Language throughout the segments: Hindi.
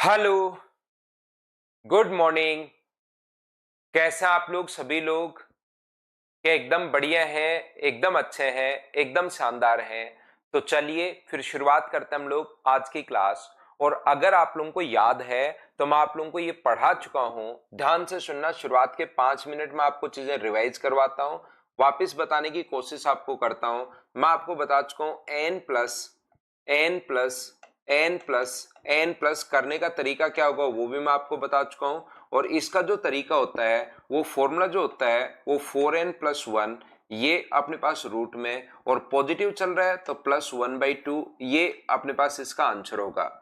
हेलो। Good morning. कैसा आप लोग सभी लोग? क्या एकदम बढ़िया हैं, एकदम अच्छे हैं, एकदम शानदार हैं? तो चलिए फिर शुरुआत करते हैं हम लोग आज की क्लास। और अगर आप लोगों को याद है तो मैं आप लोगों को ये पढ़ा चुका हूं। ध्यान से सुनना, शुरुआत के 5 मिनट में आपको चीजें रिवाइज करवाता हूं, वापस बताने की कोशिश आपको करता हूं। मैं आपको बता चुका हूं n प्लस n प्लस करने का तरीका क्या होगा वो भी मैं आपको बता चुका हूं। और इसका जो तरीका होता है, वो फॉर्मूला जो होता है वो 4n+1, ये अपने पास रूट में और पॉजिटिव चल रहा है तो +1/2, ये अपने पास इसका आंसर होगा।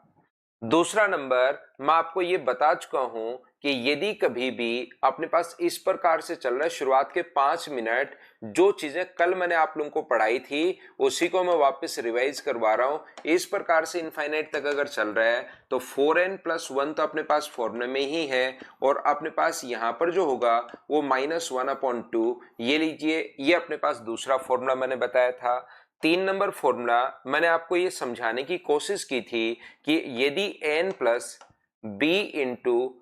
दूसरा नंबर, मैं आपको ये बता चुका हूं कि यदि कभी भी अपने पास इस प्रकार से चल रहा है, शुरुआत के 5 मिनट जो चीजें कल मैंने आप लोगों को पढ़ाई थी उसी को मैं वापस रिवाइज करवा रहा हूं। इस प्रकार से इनफाइनाइट तक अगर चल रहा है तो 4n+1 तो अपने पास फॉर्मूले में ही है, और अपने पास यहां पर जो होगा वो -1/2, ये लीजिए, ये अपने पास दूसरा फॉर्मूला मैंने बताया था। 3 नंबर फॉर्मूला मैंने आपको ये समझाने की कोशिश की थी कि यदि n+b इंटू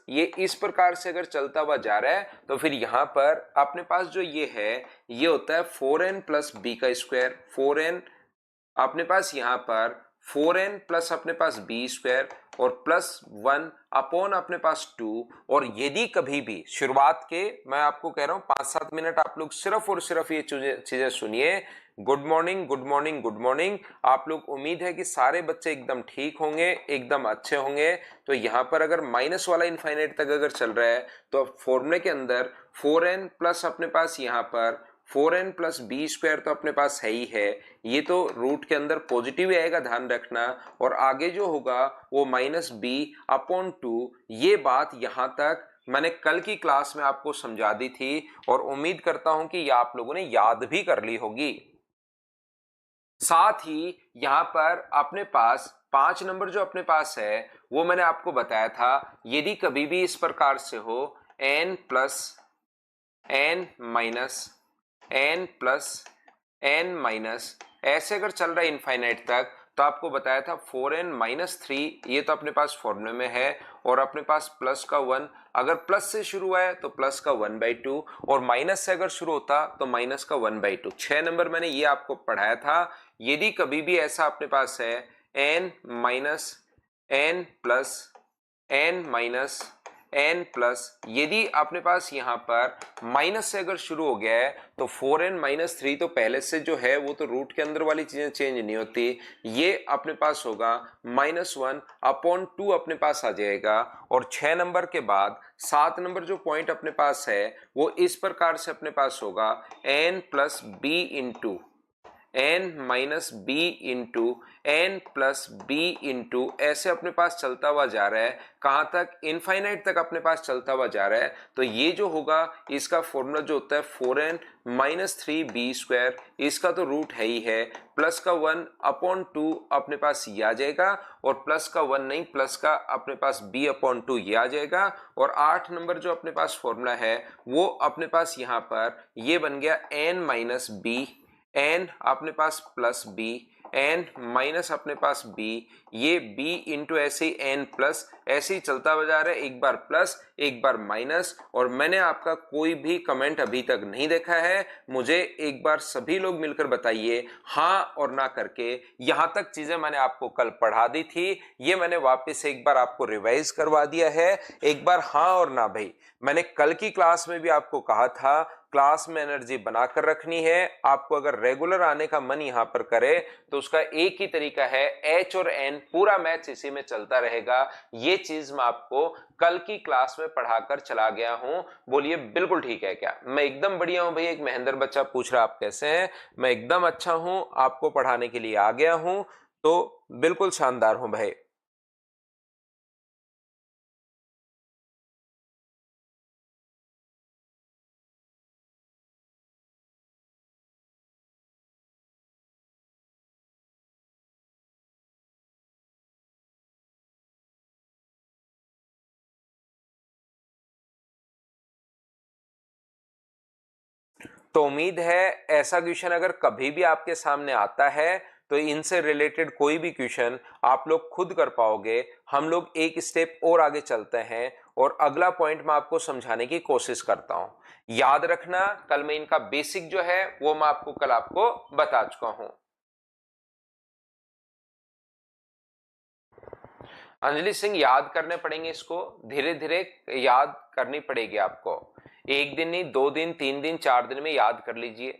ये इस प्रकार से अगर चलता हुआ जा रहा है तो फिर यहां पर अपने पास जो ये है ये होता है 4n+b²। 4n अपने पास यहां पर 4n प्लस अपने पास b² और +1 अपने पास 2। और यदि कभी भी शुरुआत के, मैं आपको कह रहा हूं 5-7 मिनट आप लोग सिर्फ और सिर्फ ये चीजें सुनिए। Good morning, good morning, good morning. आप लोग, उम्मीद है कि सारे बच्चे एकदम ठीक होंगे, एकदम अच्छे होंगे। तो यहां पर अगर माइनस वाला इनफाइनाइट तक अगर चल रहा है तो फॉर्मूले के अंदर 4n प्लस अपने पास यहां पर 4n+b² तो अपने पास है ही है, ये तो रूट के अंदर पॉजिटिव ही आएगा, ध्यान रखना। और आगे जो होगा वो -b/2। ये बात यहां तक मैंने कल की क्लास में आपको समझा दी थी और उम्मीद करता हूं कि ये आप लोगों ने याद भी कर ली होगी। साथ ही यहां पर अपने पास 5 नंबर जो अपने पास है वो मैंने आपको बताया था, यदि कभी भी इस प्रकार से हो n+n ऐसे अगर चल रहा है इनफाइनाइट तक, तो आपको बताया था 4n-3, ये तो अपने पास फॉर्मूले में है। और अपने पास प्लस का 1, अगर प्लस से शुरू है तो प्लस का 1/2, और माइनस से अगर शुरू होता तो माइनस का 1/2। 6 नंबर मैंने ये आपको पढ़ाया था। यदि कभी भी ऐसा अपने पास है n-n+n+n+, यदि अपने पास यहां पर माइनस से अगर शुरू हो गया है तो 4n-3 तो पहले से जो है वो तो रूट के अंदर वाली चीजें चेंज नहीं होती, ये अपने पास होगा -1/2 अपने पास आ जाएगा। और 6 नंबर के बाद 7 नंबर जो पॉइंट अपने पास है वो इस प्रकार से अपने पास होगा n+b इंटू ऐसे अपने पास चलता हुआ जा रहा है, कहां तक? इनफाइनाइट तक अपने पास चलता हुआ जा रहा है। तो ये जो होगा इसका फॉर्मूला जो होता है 4n-3b², इसका तो रूट है ही है, प्लस का 1/2 अपने पास ये आ जाएगा, और प्लस का 1 नहीं, प्लस का अपने पास b/2 ये आ जाएगा। और 8 नंबर जो अपने पास फॉर्मूला है वो अपने पास यहां पर ये बन गया n-b, n अपने पास प्लस b, n माइनस अपने पास b, ये b इंटू ऐसे ही n प्लस, ऐसे ही चलता हुआ जा रहा है, एक बार प्लस एक बार माइनस। और मैंने आपका कोई भी कमेंट अभी तक नहीं देखा है, मुझे एक बार सभी लोग मिलकर बताइए हाँ और ना करके। यहां तक चीजें मैंने आपको कल पढ़ा दी थी, ये मैंने वापस एक बार आपको रिवाइज करवा दिया है। एक बार हाँ और ना भाई। मैंने कल की क्लास में भी आपको कहा था क्लास में एनर्जी बनाकर रखनी है। आपको अगर रेगुलर आने का मन यहां पर करे तो उसका एक ही तरीका है, एच और एन पूरा मैच इसी में चलता रहेगा। ये चीज मैं आपको कल की क्लास में पढ़ाकर चला गया हूं। बोलिए बिल्कुल ठीक है क्या? मैं एकदम बढ़िया हूं भाई। एक महेंद्र बच्चा पूछ रहा आप कैसे हैं? मैं एकदम अच्छा हूं, आपको पढ़ाने के लिए आ गया हूं, तो बिल्कुल शानदार हूं भाई। तो उम्मीद है ऐसा क्वेश्चन अगर कभी भी आपके सामने आता है तो इनसे रिलेटेड कोई भी क्वेश्चन आप लोग खुद कर पाओगे। हम लोग एक स्टेप और आगे चलते हैं और अगला पॉइंट मैं आपको समझाने की कोशिश करता हूं। याद रखना, कल मैं इनका बेसिक जो है वो मैं कल आपको बता चुका हूं। अंजलि सिंह, याद करने पड़ेंगे, इसको धीरे धीरे याद करनी पड़ेगी आपको। एक दिन नहीं, 2 दिन, 3 दिन, 4 दिन में याद कर लीजिए।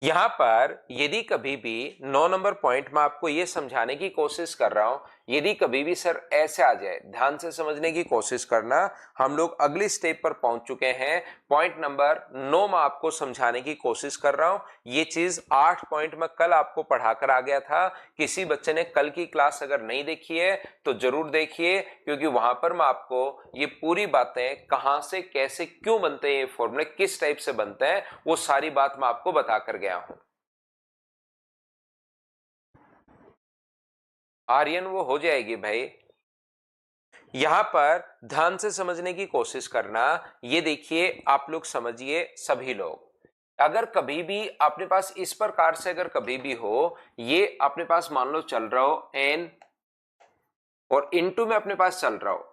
यहां पर यदि कभी भी 9 नंबर पॉइंट में आपको यह समझाने की कोशिश कर रहा हूं, यदि कभी भी सर ऐसे आ जाए, ध्यान से समझने की कोशिश करना। हम लोग अगली स्टेप पर पहुंच चुके हैं। पॉइंट नंबर 9 में आपको समझाने की कोशिश कर रहा हूं। ये चीज 8 पॉइंट में कल आपको पढ़ाकर आ गया था। किसी बच्चे ने कल की क्लास अगर नहीं देखी है तो जरूर देखिए, क्योंकि वहां पर मैं आपको ये पूरी बातें कहां से कैसे क्यों बनते हैं, ये फॉर्मूले किस टाइप से बनते हैं, वो सारी बात मैं आपको बताकर गया हूं। आर्यन, वो हो जाएगी भाई। यहां पर ध्यान से समझने की कोशिश करना। ये देखिए, आप लोग समझिए, सभी लोग, अगर कभी भी अपने पास इस प्रकार से अगर कभी भी हो, ये अपने पास मान लो चल रहा हो एन और इनटू में अपने पास चल रहा हो,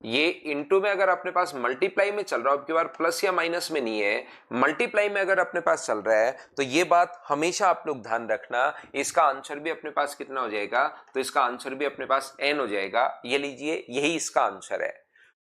ये इनटू में अगर अपने पास मल्टीप्लाई में चल रहा हो, अब की बार प्लस या माइनस में नहीं है, मल्टीप्लाई में अगर अपने पास चल रहा है, तो ये बात हमेशा आप लोग ध्यान रखना। इसका आंसर भी अपने पास कितना हो जाएगा, तो इसका आंसर भी अपने पास एन हो जाएगा। ये लीजिए, यही इसका आंसर है।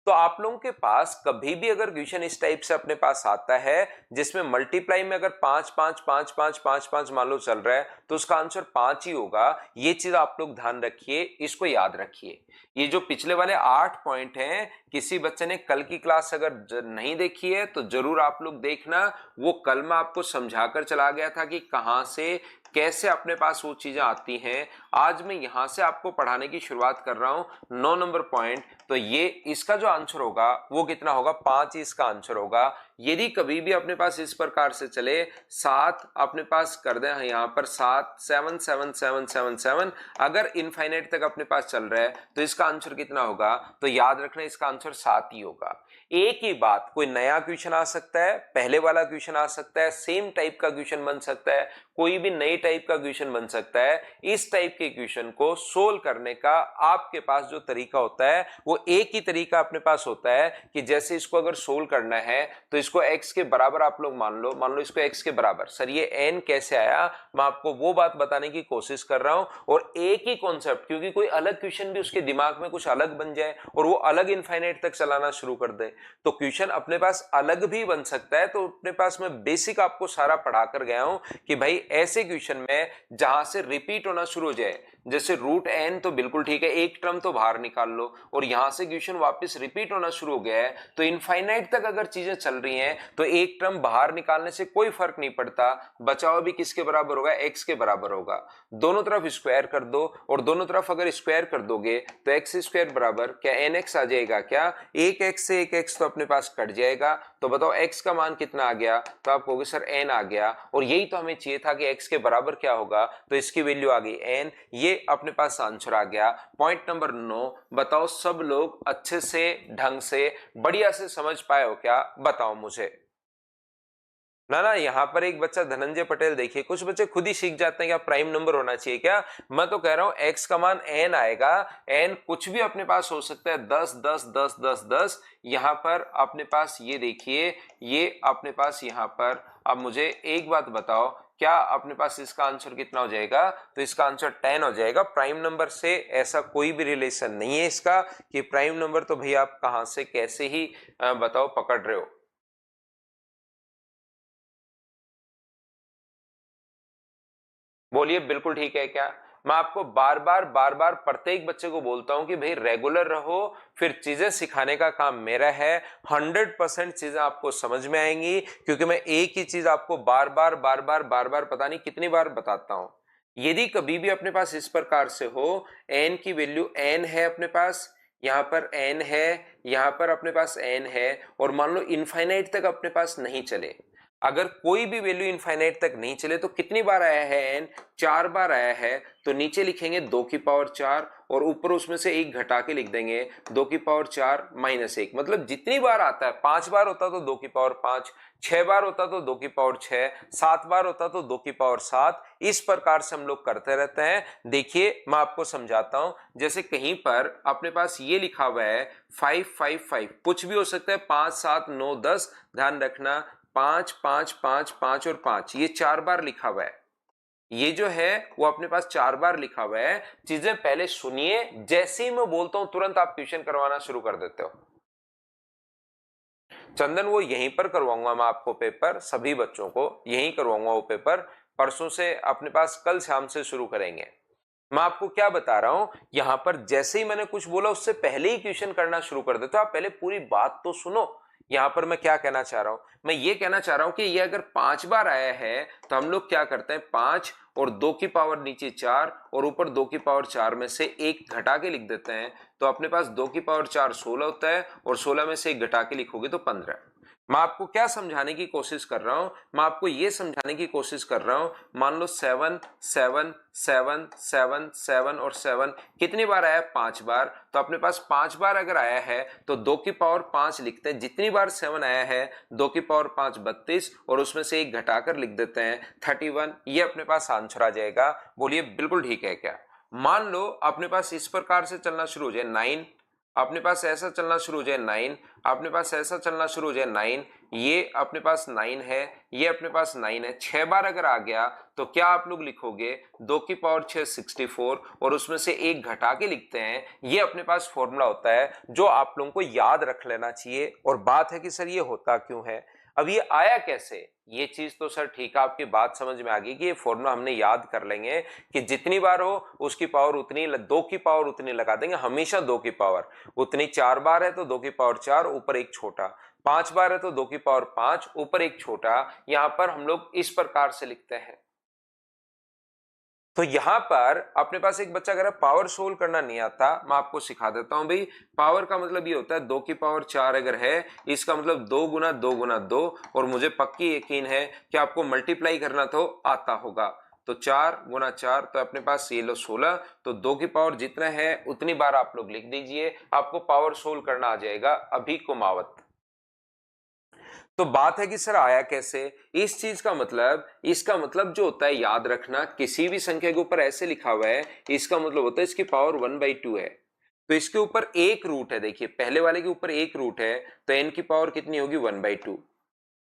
तो आप लोगों के पास कभी भी अगर क्वेश्चन इस टाइप से अपने पास आता है जिसमें मल्टीप्लाई में अगर 5 5 5 5 5 5 मान लो चल रहा है, तो उसका आंसर 5 ही होगा। ये चीज आप लोग ध्यान रखिए, इसको याद रखिए। ये जो पिछले वाले 8 पॉइंट हैं, किसी बच्चे ने कल की क्लास अगर नहीं देखी है तो जरूर आप लोग देखना। वो कल मैं आपको समझाकर चला गया था कि कहां से कैसे अपने पास वो चीजें आती हैं। आज मैं यहां से आपको पढ़ाने की शुरुआत कर रहा हूं 9 नंबर पॉइंट। तो ये इसका जो आंसर होगा वो कितना होगा, 5 ही इसका आंसर होगा। यदि कभी भी अपने पास इस प्रकार से चले, 7 अपने पास कर दें यहां पर, 7 7 7 7 7 7 अगर इनफाइनाइट तक अपने पास चल रहा है तो इसका आंसर कितना होगा, तो याद रखना इसका आंसर 7 ही होगा। एक ही बात, कोई नया क्वेश्चन आ सकता है, पहले वाला क्वेश्चन आ सकता है, सेम टाइप का क्वेश्चन बन सकता है, कोई भी नई टाइप का क्वेश्चन बन सकता है। इस टाइप के क्वेश्चन को सोल्व करने का आपके पास जो तरीका होता है वो एक ही तरीका अपने पास होता है कि जैसे इसको अगर सोल्व करना है तो इसको x के बराबर आप लोग मान लो इसको x के बराबर। सर ये n कैसे आया, मैं आपको वो बात बताने की कोशिश कर रहा हूं। और एक ही कॉन्सेप्ट, क्योंकि कोई अलग क्वेश्चन भी उसके दिमाग में कुछ अलग बन जाए और वो अलग इनफाइनाइट तक चलाना शुरू कर दे, तो क्वेश्चन अपने पास अलग भी बन सकता है। तो अपने पास मैं बेसिक आपको सारा पढ़ा कर गया हूं कि भाई ऐसे क्वेश्चन में जहां से रिपीट होना शुरू हो जाए, जैसे रूट एन तो बिल्कुल ठीक है, एक टर्म तो बाहर निकाल लो, और यहां से क्वेश्चन वापस रिपीट होना शुरू हो गया है, तो इनफाइनाइट तक अगर चीजें चल रही हैं तो एक टर्म बाहर निकालने से कोई फर्क नहीं पड़ता, बचाव भी किसके बराबर होगा, एक्स के बराबर होगा। दोनों तरफ स्क्वायर कर दो, और दोनों तरफ अगर स्क्वायर कर दोगे तो एक्स स्क्वायर बराबर क्या एन एक्स आ जाएगा क्या, एक एक्स से एक एक्स तो अपने पास कट जाएगा। तो बताओ एक्स का मान कितना आ गया, तो आप कहोगे सर एन आ गया, और यही तो हमें चाहिए था कि एक्स के बराबर क्या होगा, तो इसकी वैल्यू आ गई एन। ये अपने पास आंसर आ गया। पॉइंट नंबर 9, बताओ सब लोग अच्छे से ढंग से बढ़िया से समझ पाए हो क्या, बताओ मुझे। ना ना, यहां पर एक बच्चा धनंजय पटेल, देखिए कुछ बच्चे खुद ही सीख जाते हैं क्या प्राइम नंबर होना चाहिए क्या। मैं तो कह रहा हूं एक्स का मान एन आएगा, एन कुछ भी अपने पास हो सकता है, 10 10 10 10 10। यहां पर अपने पास ये देखिए, ये अपने पास यहां पर, अब मुझे एक बात बताओ, क्या अपने पास इसका आंसर कितना हो जाएगा, तो इसका आंसर 10 हो जाएगा। प्राइम नंबर से ऐसा कोई भी रिलेशन नहीं है इसका कि प्राइम नंबर तो भैया आप कहां से कैसे ही बताओ पकड़ रहे हो। बोलिए बिल्कुल ठीक है क्या। मैं आपको बार बार प्रत्येक बच्चे को बोलता हूं कि भाई रेगुलर रहो, फिर चीजें सिखाने का काम मेरा है। 100% चीजें आपको समझ में आएंगी, क्योंकि मैं एक ही चीज आपको बार बार पता नहीं कितनी बार बताता हूं। यदि कभी भी अपने पास इस प्रकार से हो, एन की वैल्यू एन है अपने पास, यहां पर एन है, यहां पर अपने पास एन है, और मान लो इनफाइनाइट तक अपने पास नहीं चले, अगर कोई भी वैल्यू इनफाइनाइट तक नहीं चले तो कितनी बार आया है एन, 4 बार आया है, तो नीचे लिखेंगे 2 की पावर 4 और ऊपर उसमें से एक घटा के लिख देंगे 2 की पावर 4 माइनस 1। मतलब जितनी बार आता है, 5 बार होता तो 2 की पावर 5, 6 बार होता तो 2 की पावर 6, 7 बार होता तो 2 की पावर 7। इस प्रकार से हम लोग करते रहते हैं। देखिए मैं आपको समझाता हूं, जैसे कहीं पर अपने पास ये लिखा हुआ है 555, कुछ भी हो सकता है, 5 7 9 10, ध्यान रखना 5 5 5 5 और 5, ये 4 बार लिखा हुआ है। ये जो है वो अपने पास 4 बार लिखा हुआ है। चीजें पहले सुनिए, जैसे ही मैं बोलता हूं तुरंत आप ट्यूशन करवाना शुरू कर देते हो। चंदन वो यहीं पर करवाऊंगा मैं आपको पेपर, सभी बच्चों को यहीं करवाऊंगा वो पेपर। परसों से अपने पास, कल शाम से शुरू करेंगे। मैं आपको क्या बता रहा हूं, यहां पर जैसे ही मैंने कुछ बोला उससे पहले ही क्वेश्चन करना शुरू कर देते हो। आप पहले पूरी बात तो सुनो। यहां पर मैं क्या कहना चाह रहा हूं, मैं ये कहना चाह रहा हूं कि ये अगर 5 बार आया है तो हम लोग क्या करते हैं, 5 और 2 की पावर नीचे 4 और ऊपर 2 की पावर 4 में से एक घटा के लिख देते हैं, तो अपने पास 2 की पावर 4 16 होता है और 16 में से एक घटा के लिखोगे तो 15। मैं आपको क्या समझाने की कोशिश कर रहा हूं, मैं आपको यह समझाने की कोशिश कर रहा हूं, मान लो 7 7 7 7 7 और 7 कितनी बार आया, 5 बार। तो अपने पास 5 बार अगर आया है तो 2 की पावर 5 लिखते हैं, जितनी बार 7 आया है 2 की पावर 5 32 और उसमें से एक घटाकर लिख देते हैं 31। ये अपने पास आंसर आ जाएगा। बोलिए बिल्कुल ठीक है क्या? मान लो अपने पास इस प्रकार से चलना शुरू हो जाए 9, अपने पास ऐसा चलना शुरू हो जाए 9, अपने पास ऐसा चलना शुरू हो जाए 9, ये अपने पास 9 है, ये अपने पास 9 है, 6 बार अगर आ गया तो क्या आप लोग लिखोगे, 2 की पावर 6 64 और उसमें से एक घटा के लिखते हैं। ये अपने पास फॉर्मूला होता है जो आप लोगों को याद रख लेना चाहिए। और बात है कि सर ये होता क्यों है, अब ये आया कैसे, ये चीज तो सर ठीक है, आपकी बात समझ में आ गई कि ये फॉर्मूला हमने याद कर लेंगे कि जितनी बार हो उसकी पावर उतनी, 2 की पावर उतनी लगा देंगे, हमेशा 2 की पावर उतनी। 4 बार है तो 2 की पावर 4 ऊपर एक छोटा, 5 बार है तो 2 की पावर 5 ऊपर एक छोटा। यहां पर हम लोग इस प्रकार से लिखते हैं। तो यहां पर अपने पास एक बच्चा अगर पावर सोल्व करना नहीं आता, मैं आपको सिखा देता हूं भाई। पावर का मतलब ये होता है 2 की पावर 4 अगर है, इसका मतलब 2 गुना 2 गुना 2, और मुझे पक्की यकीन है कि आपको मल्टीप्लाई करना तो आता होगा। तो 4 गुना 4 तो अपने पास ये लो 16, तो 2 की पावर जितना है उतनी बार आप लोग लिख दीजिए, आपको पावर सोल्व करना आ जाएगा अभी कुमावत। तो बात है कि सर आया कैसे, इस चीज का मतलब, इसका मतलब जो होता है याद रखना, किसी भी संख्या के ऊपर ऐसे लिखा हुआ है, इसका मतलब होता है इसकी पावर 1/2 है। तो इसके ऊपर एक रूट है, देखिए पहले वाले के ऊपर एक रूट है, तो n की पावर कितनी होगी 1/2।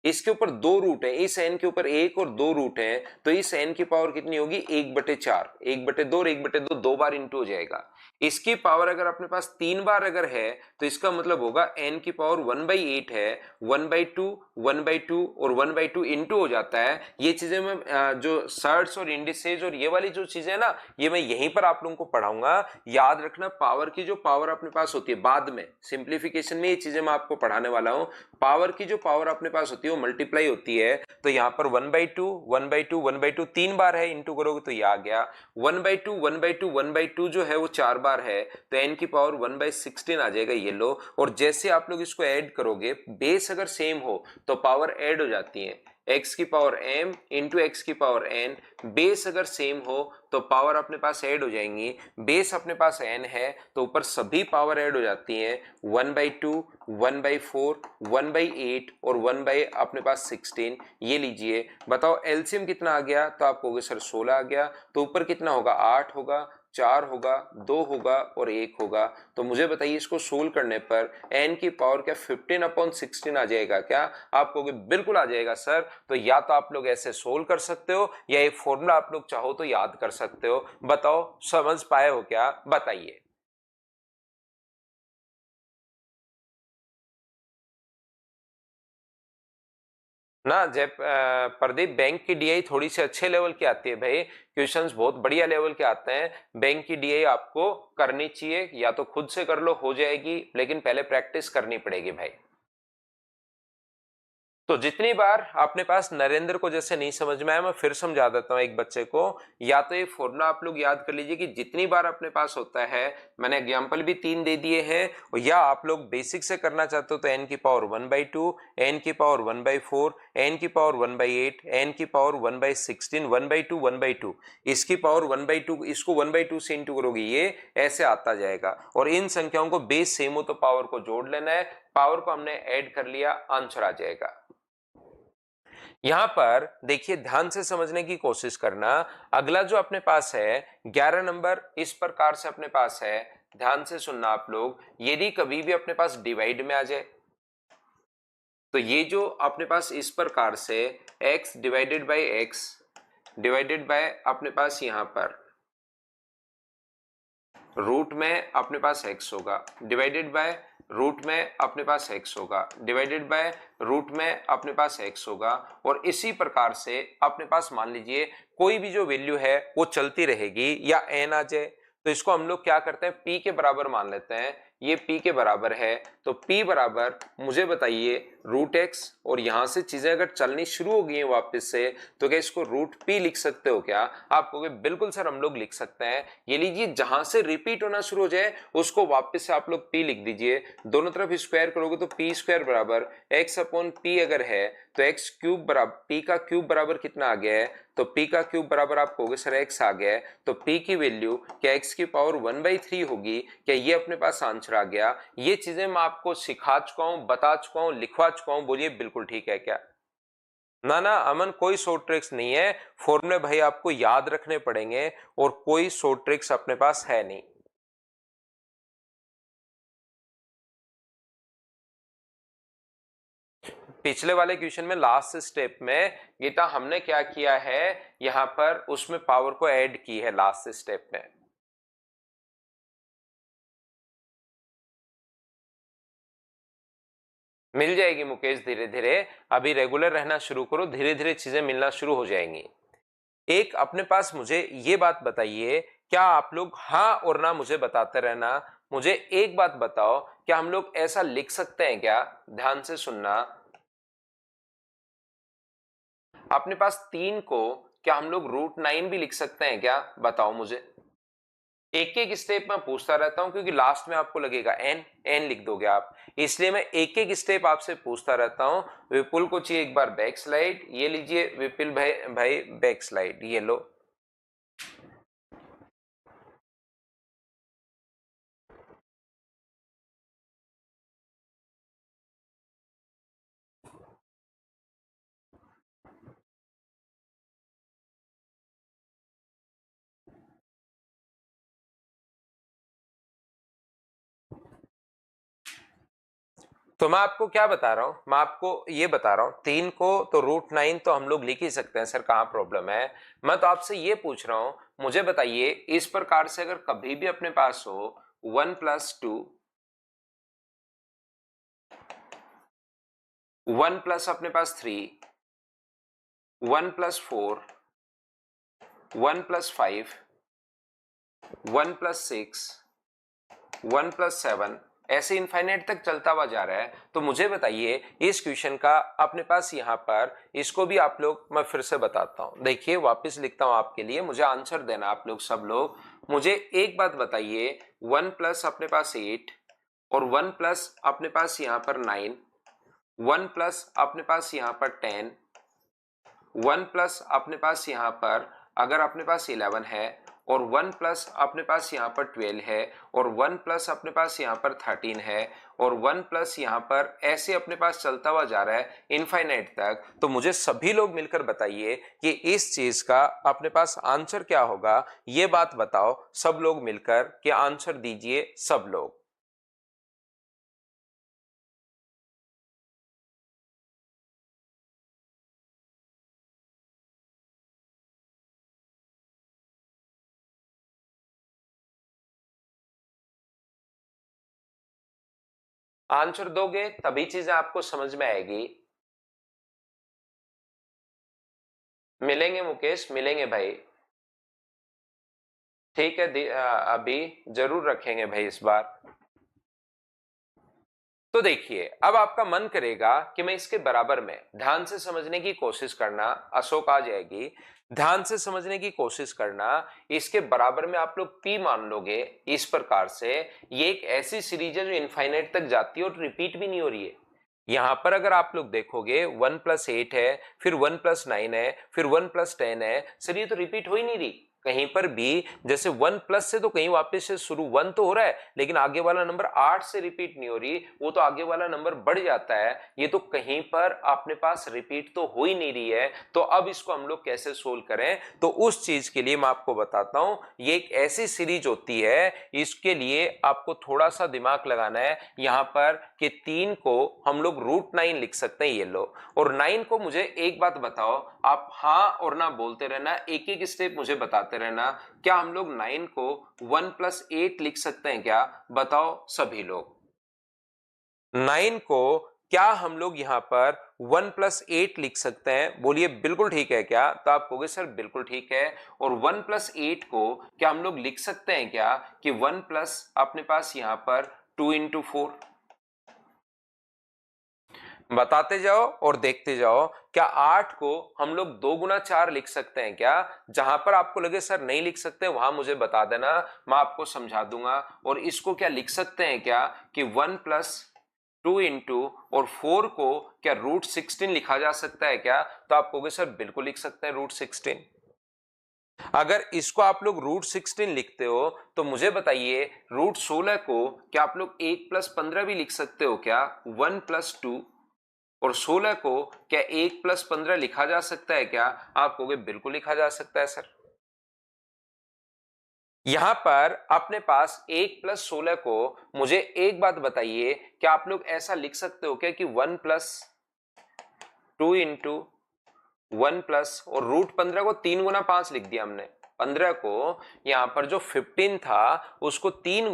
इसके ऊपर दो रूट है, इस n के ऊपर एक और दो रूट है, तो इस n की पावर कितनी होगी 1/4, 1/2 और 1/2 दो बार इंटू हो जाएगा। इसकी पावर अगर अपने पास 3 बार अगर है तो इसका मतलब होगा n की पावर 1/8 है, 1/2 1/2 और 1/2 इंटू हो जाता है। ये चीजें मैं जो सर्ट्स और इंडिसेज और ये वाली जो चीजें है ना, ये मैं यहीं पर आप लोगों को पढ़ाऊंगा। याद रखना पावर की जो पावर अपने पास होती है, बाद में सिंप्लीफिकेशन में ये चीजें मैं आपको पढ़ाने वाला हूं। पावर की जो पावर अपने पास होती है वो मल्टीप्लाई होती है। तो यहां पर 1/2 1/2 1/2 3 बार है, इंटू करोगे तो ये आ गया 1/2 1/2 1/2 जो है वो 4 बार है, तो n की पावर 1/16 आ जाएगा ये लो। और जैसे आप लोग इसको ऐड करोगे, बेस अगर सेम हो तो पावर ऐड हो जाती है, x की पावर m इंटू एक्स की पावर n। बेस अगर सेम हो तो पावर अपने पास ऐड हो जाएंगी, बेस अपने पास n है तो ऊपर सभी पावर ऐड हो जाती हैं, 1/2 1/4 1/8 और 1 बाई अपने पास 16। ये लीजिए, बताओ एलसीएम कितना आ गया, तो आप कहोगे सर 16 आ गया, तो ऊपर कितना होगा 8 होगा, 4 होगा, 2 होगा और 1 होगा। तो मुझे बताइए इसको सोल्व करने पर n की पावर क्या 15/16 आ जाएगा क्या? आप कहोगे बिल्कुल आ जाएगा सर। तो या तो आप लोग ऐसे सोल्व कर सकते हो या एक फॉर्मूला आप लोग चाहो तो याद कर सकते हो। बताओ समझ पाए हो क्या, बताइए। ना जय प्रदीप, बैंक की डीआई थोड़ी सी अच्छे लेवल की आती है भाई, क्वेश्चंस बहुत बढ़िया लेवल के आते हैं। बैंक की डीआई आपको करनी चाहिए, या तो खुद से कर लो हो जाएगी, लेकिन पहले प्रैक्टिस करनी पड़ेगी भाई। तो जितनी बार अपने पास नरेंद्र को जैसे नहीं समझ में आया, मैं फिर समझा देता हूं एक बच्चे को। या तो ये फॉर्मूला आप लोग याद कर लीजिए कि जितनी बार अपने पास होता है, मैंने एग्जांपल भी 3 दे दिए हैं, या आप लोग बेसिक से करना चाहते हो तो n की पावर 1/2, n की पावर 1/4, n की पावर 1/8, n की पावर 1/16, 1/2, 1/2, इसकी पावर 1/2, इसको 1/2 से इंटू करोगे ये ऐसे आता जाएगा। और इन संख्याओं को बेस सेम हो तो पावर को जोड़ लेना है, पावर को हमने ऐड कर लिया, आंसर आ जाएगा। यहां पर देखिए ध्यान से समझने की कोशिश करना। अगला जो अपने पास है 11 नंबर, इस प्रकार से अपने पास है, ध्यान से सुनना आप लोग। यदि कभी भी अपने पास डिवाइड में आ जाए तो ये जो अपने पास इस प्रकार से x divided by x divided by अपने पास यहां पर रूट में अपने पास x होगा, डिवाइडेड बाय रूट में अपने पास x होगा, डिवाइडेड बाय रूट में अपने पास x होगा। और इसी प्रकार से अपने पास मान लीजिए कोई भी जो वैल्यू है वो चलती रहेगी, या n आ जाए तो इसको हम लोग क्या करते हैं, p के बराबर मान लेते हैं। ये p के बराबर है तो p बराबर मुझे बताइए रूट x, और यहां से चीजें अगर चलनी शुरू हो गई हैं वापस से तो क्या इसको रूट p लिख सकते हो क्या? आप कहोगे बिल्कुल सर हम लोग लिख सकते हैं। ये लीजिए जहां से रिपीट होना शुरू हो जाए उसको वापस से आप लोग p लिख दीजिए, दोनों तरफ स्क्वायर करोगे तो p स्क्वायर बराबर x अपॉन p अगर है तो x क्यूब बराबर p का क्यूब बराबर कितना आ गया है, तो p का क्यूब बराबर आप कहोगे सर x आ गया है, तो p की वैल्यू क्या x की पावर 1/3 होगी? क्या ये अपने पास आंसर आ गया? ये चीजें मैं आपको सिखा चुका हूं, बता चुका हूं, लिखवा चुका हूं, बोलिए बिल्कुल ठीक है क्या? ना ना अमन, कोई शॉर्ट ट्रिक्स नहीं है, फॉर्मूले भाई आपको याद रखने पड़ेंगे और कोई शॉर्ट ट्रिक्स अपने पास है नहीं। पिछले वाले क्वेश्चन में लास्ट स्टेप में गीता हमने क्या किया है, यहां पर उसमें पावर को ऐड की है लास्ट स्टेप में। मिल जाएगी मुकेश धीरे धीरे, अभी रेगुलर रहना शुरू करो, धीरे धीरे चीजें मिलना शुरू हो जाएंगी। एक अपने पास मुझे ये बात बताइए, क्या आप लोग हाँ और ना मुझे बताते रहना। मुझे एक बात बताओ, क्या हम लोग ऐसा लिख सकते हैं क्या? ध्यान से सुनना। अपने पास 3 को क्या हम लोग √9 भी लिख सकते हैं क्या? बताओ मुझे। एक एक स्टेप में पूछता रहता हूं क्योंकि लास्ट में आपको लगेगा एन एन लिख दोगे आप, इसलिए मैं एक एक स्टेप आपसे पूछता रहता हूं। विपुल को चाहिए एक बार बैक स्लाइड, ये लीजिए विपुल भाई, बैक स्लाइड ये लो। तो मैं आपको क्या बता रहा हूं, मैं आपको ये बता रहा हूं 3 को तो √9 तो हम लोग लिख ही सकते हैं सर, कहां प्रॉब्लम है? मैं तो आपसे ये पूछ रहा हूं, मुझे बताइए इस प्रकार से अगर कभी भी अपने पास हो 1+2, 1+ अपने पास 3, 1+4, 1+5, 1+6, 1+7, ऐसे इनफाइनाइट तक चलता हुआ जा रहा है। तो मुझे बताइए इस क्वेश्चन का अपने पास यहां पर, इसको भी आप लोग, मैं फिर से बताता हूं, देखिए वापस लिखता हूं आपके लिए, मुझे आंसर देना आप लोग सब लोग। मुझे एक बात बताइए, 1+ अपने पास 8 और 1+ अपने पास यहां पर 9, 1+ अपने पास यहां पर 10, 1+ अपने पास यहां पर अगर अपने पास 11 है, और 1+ अपने पास यहां पर 12 है, और 1+ अपने पास यहां पर 13 है, और 1+ यहां पर ऐसे अपने पास चलता हुआ जा रहा है इनफाइनाइट तक। तो मुझे सभी लोग मिलकर बताइए कि इस चीज का अपने पास आंसर क्या होगा, ये बात बताओ सब लोग मिलकर, कि आंसर दीजिए सब लोग। आंसर दोगे तभी चीजें आपको समझ में आएगी। मिलेंगे मुकेश, मिलेंगे भाई। ठीक है, अभी जरूर रखेंगे भाई इस बार। तो देखिए, अब आपका मन करेगा कि मैं इसके बराबर में ध्यान से समझने की कोशिश करना, अशोक आ जाएगी, ध्यान से समझने की कोशिश करना। इसके बराबर में आप लोग p मान लोगे इस प्रकार से। ये एक ऐसी सीरीज है जो इनफाइनाइट तक जाती है और रिपीट भी नहीं हो रही है। यहां पर अगर आप लोग देखोगे 1+8 है, फिर 1+9 है, फिर 1+10 है, सर ये तो रिपीट हो ही नहीं रही कहीं पर भी। जैसे 1+ से तो कहीं वापस से शुरू 1 तो हो रहा है, लेकिन आगे वाला नंबर 8 से रिपीट नहीं हो रही, वो तो आगे वाला नंबर बढ़ जाता है। ये तो कहीं पर अपने पास रिपीट तो हो ही नहीं रही है। तो अब इसको हम लोग कैसे सोल्व करें, तो उस चीज के लिए मैं आपको बताता हूं। ये एक ऐसी सीरीज होती है, इसके लिए आपको थोड़ा सा दिमाग लगाना है यहां पर कि 3 को हम लोग √9 लिख सकते हैं, ये लो। और 9 को मुझे एक बात बताओ, आप हाँ और ना बोलते रहना, एक एक स्टेप मुझे बताते रहना। क्या हम लोग 9 को 1+8 लिख सकते हैं क्या? बताओ सभी लोग। 9 को क्या हम लोग यहां पर 1+8 लिख सकते हैं? बोलिए बिल्कुल ठीक है क्या? तो आप कहोगे सर बिल्कुल ठीक है। और 1+8 को क्या हम लोग लिख सकते हैं क्या कि 1+ अपने पास यहां पर 2×4? बताते जाओ और देखते जाओ। क्या 8 को हम लोग 2×4 लिख सकते हैं क्या? जहां पर आपको लगे सर नहीं लिख सकते वहां मुझे बता देना, मैं आपको समझा दूंगा। और इसको क्या लिख सकते हैं क्या कि 1+2 इंटू और 4 को क्या √16 लिखा जा सकता है क्या? तो आप कहोगे सर बिल्कुल लिख सकते हैं √16। अगर इसको आप लोग √16 लिखते हो तो मुझे बताइए √16 को क्या आप लोग 1+15 भी लिख सकते हो क्या? 1+2 और 16 को क्या 1+15 लिखा जा सकता है क्या? आप कहोगे बिल्कुल लिखा जा सकता है सर। यहां पर अपने पास 1+16 को मुझे एक बात बताइए, क्या आप लोग ऐसा लिख सकते हो क्या कि 1+2 इंटू 1+ और √15 को 3×5 लिख दिया हमने। 15 को यहां पर जो 15 था उसको 3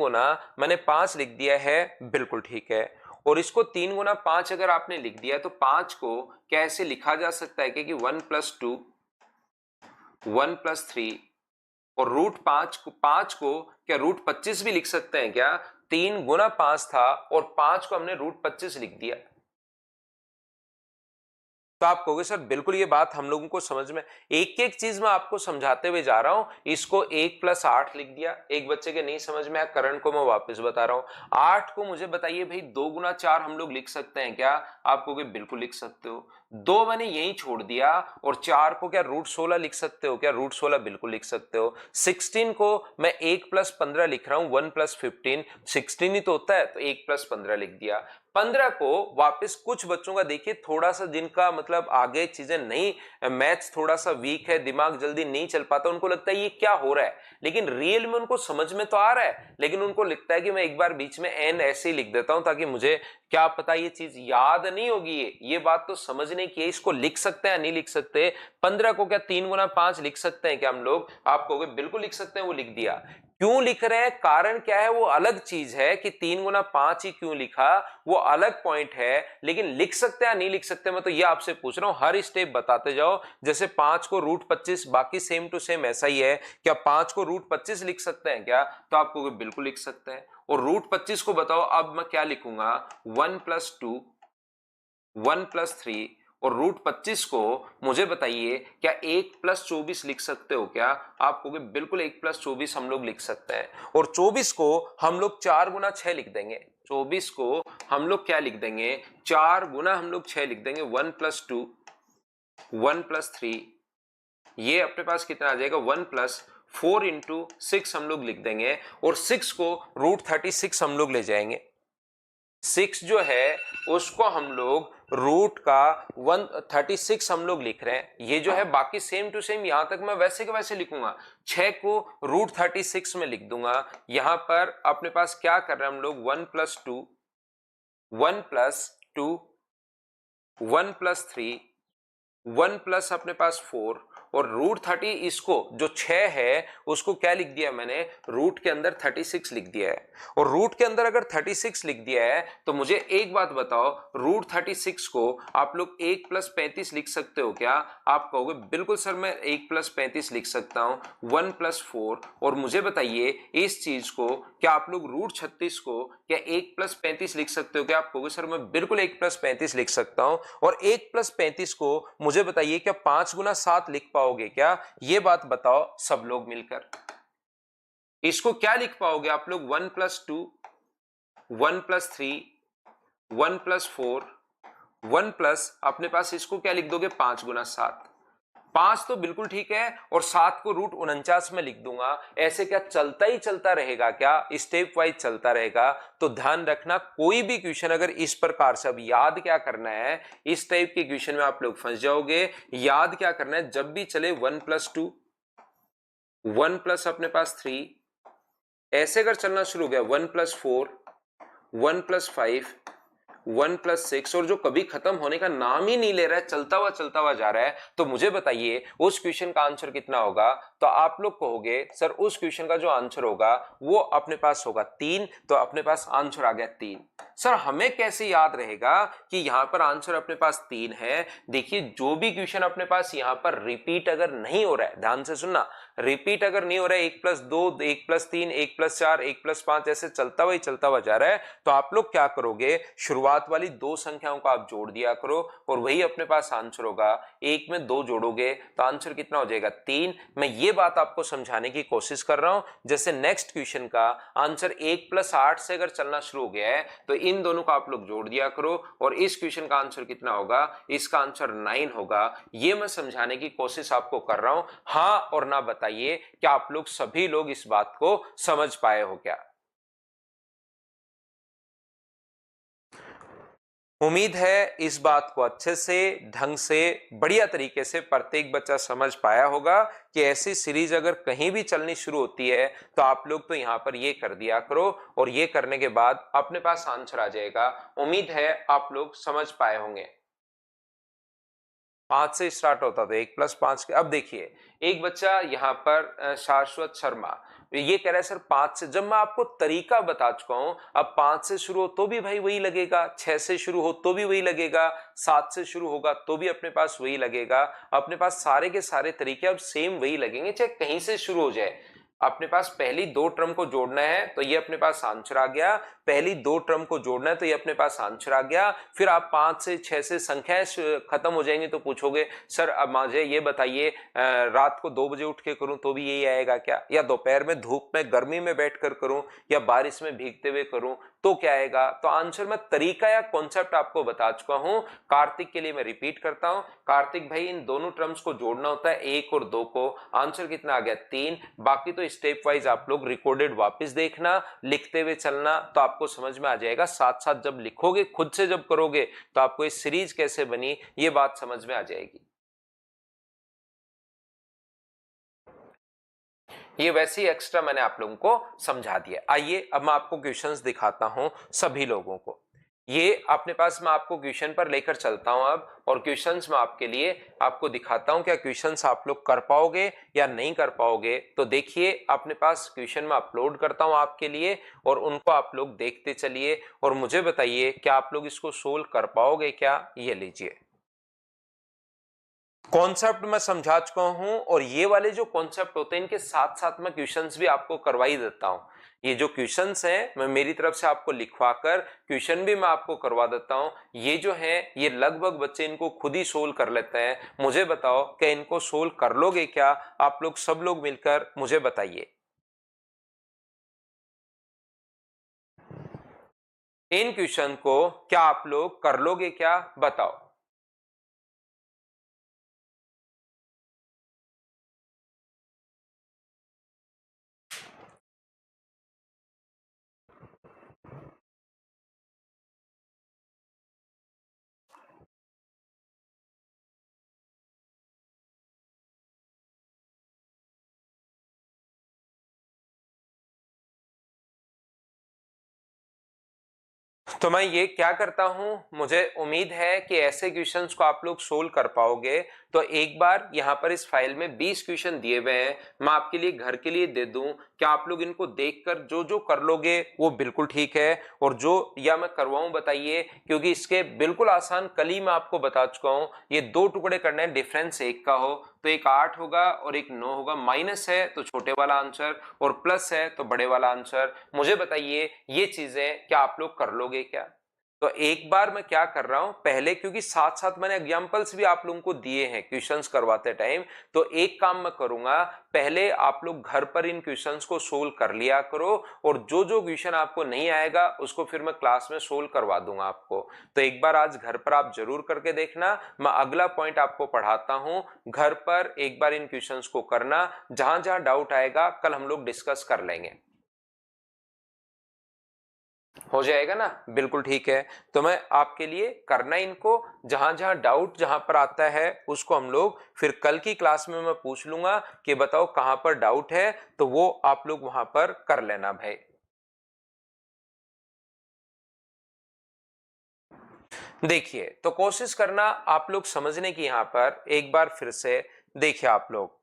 मैंने 5 लिख दिया है, बिल्कुल ठीक है। और इसको 3×5 अगर आपने लिख दिया तो 5 को कैसे लिखा जा सकता है कि 1+2 1+3 और √5 को क्या √25 भी लिख सकते हैं क्या? 3×5 था और 5 को हमने √25 लिख दिया। तो आप कहोगे सर बिल्कुल ये बात हम लोगों को समझ में, एक एक चीज मैं आपको समझाते हुए जा रहा हूं। इसको 1+8 लिख दिया, एक बच्चे के नहीं समझ में आया, करण को मैं वापस बता रहा हूं। 8 को मुझे बताइए भाई 2×4 हम लोग लिख सकते हैं क्या? आप कहोगे बिल्कुल लिख सकते हो। 2 मैंने यही छोड़ दिया, और 4 को क्या √16 लिख सकते हो क्या? √16 बिल्कुल लिख सकते हो। 16 को मैं 1+15 लिख रहा हूं, 1+15 16 ही तो होता है, तो 1+15 लिख दिया। 15 को वापस कुछ बच्चों का देखिए थोड़ा सा जिनका मतलब आगे चीजें नहीं, मैथ्स थोड़ा सा वीक है, दिमाग जल्दी नहीं चल पाता, उनको लगता है ये क्या हो रहा है, लेकिन रियल में उनको समझ में तो आ रहा है, लेकिन उनको लगता है कि मैं एक बार बीच में एन ऐसे ही लिख देता हूं ताकि मुझे क्या पता ये चीज याद नहीं होगी। ये बात तो समझने की है, इसको लिख सकते हैं नहीं लिख सकते? 15 को क्या 3×5 लिख सकते हैं क्या हम लोग? आप कहोगे बिल्कुल लिख सकते हैं, वो लिख दिया। क्यों लिख रहे हैं, कारण क्या है, वो अलग चीज है कि 3×5 ही क्यों लिखा, वो अलग पॉइंट है। लेकिन लिख सकते हैं नहीं लिख सकते, मैं तो ये आपसे पूछ रहा हूं, हर स्टेप बताते जाओ। जैसे 5 को √25, बाकी सेम टू सेम ऐसा ही है। क्या 5 को √25 लिख सकते हैं क्या? तो आप कहोगे बिल्कुल लिख सकते हैं। और √25 को बताओ अब मैं क्या लिखूंगा? 1+2 1+3 और √25 को मुझे बताइए क्या 1+24 लिख सकते हो क्या? आप कहोगे बिल्कुल 1+24 हम लोग लिख सकते हैं। और 24 को हम लोग 4×6 लिख देंगे। 24 को हम लोग क्या लिख देंगे? 4× हम लोग 6 लिख देंगे। 1+2 1+3, ये अपने पास कितना आ जाएगा? 1+4 इंटू 6 हम लोग लिख देंगे। और 6 को √36 हम लोग ले जाएंगे। 6 जो है उसको हम लोग रूट का 136 हम लोग लिख रहे हैं। ये जो है बाकी सेम टू सेम, यहां तक मैं वैसे के वैसे लिखूंगा। 6 को √36 में लिख दूंगा। यहां पर अपने पास क्या कर रहे हैं हम लोग? 1+2 1+2 1+3 1+ अपने पास 4 और रूट 30 इसको जो 6 है उसको क्या लिख दिया मैंने, रूट के अंदर 36 लिख दिया है। और रूट के अंदर अगर 36 लिख दिया है तो मुझे एक बात बताओ, रूट 36 को आप लोग 1 + 35 लिख सकते हो क्या? आप कहोगे बिल्कुल सर मैं 1 + 35 लिख सकता हूं, 1 + 4। और मुझे बताइए इस चीज को क्या आप लोग रूट 36 को क्या 1 + 35 लिख सकते हो क्या? आप कहोगे सर मैं बिल्कुल 1 + 35 लिख सकता हूं। और 1 + 35 को मुझे बताइए क्या 5 × 7 लिख पाओगे क्या? ये बात बताओ सब लोग मिलकर। इसको क्या लिख पाओगे आप लोग? 1 + 2, 1 + 3, 1 + 4, 1 प्लस अपने पास इसको क्या लिख दोगे? 5 × 7। 5 तो बिल्कुल ठीक है, और 7 को रूट 49 में लिख दूंगा। ऐसे क्या चलता ही चलता रहेगा क्या? स्टेप वाइज चलता रहेगा। तो ध्यान रखना कोई भी क्वेश्चन अगर इस प्रकार से, अब याद क्या करना है, इस टाइप के क्वेश्चन में आप लोग फंस जाओगे। याद क्या करना है, जब भी चले 1 + 2, 1 प्लस अपने पास 3, ऐसे अगर चलना शुरू हो गया 1 + 4, 1 + 5, 1 + 6, और जो कभी खत्म होने का नाम ही नहीं ले रहा है, चलता हुआ जा रहा है, तो मुझे बताइए उस क्वेश्चन का आंसर कितना होगा? तो आप लोग कहोगे सर उस क्वेश्चन का जो आंसर होगा वो अपने पास होगा 3, तो अपने पास आंसर आ गया 3। सर हमें कैसे याद रहेगा कि यहां पर आंसर अपने पास 3 है? देखिए जो भी क्वेश्चन अपने पास यहां पर रिपीट अगर नहीं हो रहा है, ध्यान से सुनना, रिपीट अगर नहीं हो रहा है, 1 + 2, 1 + 3, 1 + 4, 1 + 5 ऐसे चलता हुआ जा रहा है, तो आप लोग क्या करोगे, शुरुआत वाली दो संख्याओं को आप जोड़ दिया करो और वही अपने पास आंसर होगा। 1 में 2 जोड़ोगे तो आंसर कितना हो जाएगा? 3। मैं ये बात आपको समझाने की कोशिश कर रहा हूं। जैसे नेक्स्ट क्वेश्चन का आंसर 1 + 8 से अगर चलना शुरू हो गया है तो इन दोनों को आप लोग जोड़ दिया करो, और इस क्वेश्चन का आंसर कितना होगा? इसका आंसर 9 होगा। ये मैं समझाने की कोशिश आपको कर रहा हूं। हाँ और ना बताइए, क्या आप लोग सभी लोग इस बात को समझ पाए हो क्या? उम्मीद है इस बात को अच्छे से, ढंग से, बढ़िया तरीके से प्रत्येक बच्चा समझ पाया होगा कि ऐसी सीरीज अगर कहीं भी चलनी शुरू होती है तो आप लोग तो यहां पर ये कर दिया करो, और ये करने के बाद अपने पास आंसर आ जाएगा। उम्मीद है आप लोग समझ पाए होंगे। 5 से स्टार्ट होता था, 1 + 5 के। अब देखिए एक बच्चा यहाँ पर शाश्वत शर्मा ये कह रहा है सर 5 से, जब मैं आपको तरीका बता चुका हूं, अब 5 से शुरू हो तो भी भाई वही लगेगा, 6 से शुरू हो तो भी वही लगेगा, 7 से शुरू होगा तो भी अपने पास वही लगेगा। अपने पास सारे के सारे तरीके अब सेम वही लगेंगे, चाहे कहीं से शुरू हो जाए। अपने पास पहली दो टर्म को जोड़ना है तो ये अपने पास आंसर आ गया, पहली दो टर्म को जोड़ना है तो ये अपने पास आंसर आ गया। फिर आप 5 से 6 से संख्याएं खत्म हो जाएंगी तो पूछोगे सर अब मुझे ये बताइए रात को 2 बजे उठ के करूं तो भी यही आएगा क्या, या दोपहर में धूप में गर्मी में बैठकर करूं, या बारिश में भीगते हुए करूं तो क्या आएगा? तो आंसर मैं तरीका या कॉन्सेप्ट आपको बता चुका हूं। कार्तिक के लिए मैं रिपीट करता हूं, कार्तिक भाई इन दोनों टर्म्स को जोड़ना होता है 1 और 2 को, आंसर कितना आ गया? 3। बाकी तो स्टेप वाइज आप लोग रिकॉर्डेड वापस देखना, लिखते हुए चलना, तो आपको समझ में आ जाएगा। साथ साथ जब लिखोगे, खुद से जब करोगे तो आपको इस सीरीज कैसे बनी ये बात समझ में आ जाएगी। ये वैसे ही एक्स्ट्रा मैंने आप लोगों को समझा दिया। आइए अब मैं आपको क्वेश्चंस दिखाता हूं सभी लोगों को। ये अपने पास मैं आपको क्वेश्चन पर लेकर चलता हूं अब, और क्वेश्चंस में आपके लिए आपको दिखाता हूं क्या क्वेश्चंस आप लोग कर पाओगे या नहीं कर पाओगे। तो देखिए अपने पास क्वेश्चन में अपलोड करता हूं आपके लिए, और उनको आप लोग देखते चलिए और मुझे बताइए क्या आप लोग इसको सोल्व कर पाओगे क्या। ये लीजिए कॉन्सेप्ट मैं समझा चुका हूं, और ये वाले जो कॉन्सेप्ट होते हैं इनके साथ साथ मैं क्वेश्चंस भी आपको करवा ही देता हूं। ये जो क्वेश्चंस हैं मैं मेरी तरफ से आपको लिखवाकर क्वेश्चन भी मैं आपको करवा देता हूं। ये जो है ये लगभग बच्चे इनको खुद ही सोल्व कर लेते हैं। मुझे बताओ क्या इनको सोल्व कर लोगे क्या? आप लोग सब लोग मिलकर मुझे बताइए इन क्वेश्चन को क्या आप लोग कर लोगे क्या? बताओ। तो मैं ये क्या करता हूं, मुझे उम्मीद है कि ऐसे क्वेश्चंस को आप लोग सोल्व कर पाओगे। तो एक बार यहाँ पर इस फाइल में 20 क्वेश्चन दिए हुए हैं, मैं आपके लिए घर के लिए दे दूं, क्या आप लोग इनको देखकर जो जो कर लोगे वो बिल्कुल ठीक है, और जो या मैं करवाऊं बताइए, क्योंकि इसके बिल्कुल आसान कल ही मैं आपको बता चुका हूं। ये 2 टुकड़े करने हैं, डिफरेंस 1 का हो तो एक 8 होगा और एक 9 होगा, माइनस है तो छोटे वाला आंसर और प्लस है तो बड़े वाला आंसर। मुझे बताइए ये चीजें क्या आप लोग कर लोगे क्या? तो एक बार मैं क्या कर रहा हूं पहले, क्योंकि साथ साथ मैंने एग्जांपल्स भी आप लोगों को दिए हैं क्वेश्चंस करवाते टाइम, तो एक काम मैं करूंगा, पहले आप लोग घर पर इन क्वेश्चंस को सोल्व कर लिया करो, और जो जो क्वेश्चन आपको नहीं आएगा उसको फिर मैं क्लास में सोल्व करवा दूंगा आपको। तो एक बार आज घर पर आप जरूर करके देखना, मैं अगला पॉइंट आपको पढ़ाता हूं, घर पर एक बार इन क्वेश्चंस को करना, जहां जहां डाउट आएगा कल हम लोग डिस्कस कर लेंगे। हो जाएगा ना, बिल्कुल ठीक है। तो मैं आपके लिए करना इनको, जहां जहां डाउट जहां पर आता है उसको हम लोग फिर कल की क्लास में मैं पूछ लूंगा कि बताओ कहां पर डाउट है, तो वो आप लोग वहां पर कर लेना भाई। देखिए, तो कोशिश करना आप लोग समझने की, यहां पर एक बार फिर से देखिए आप लोग,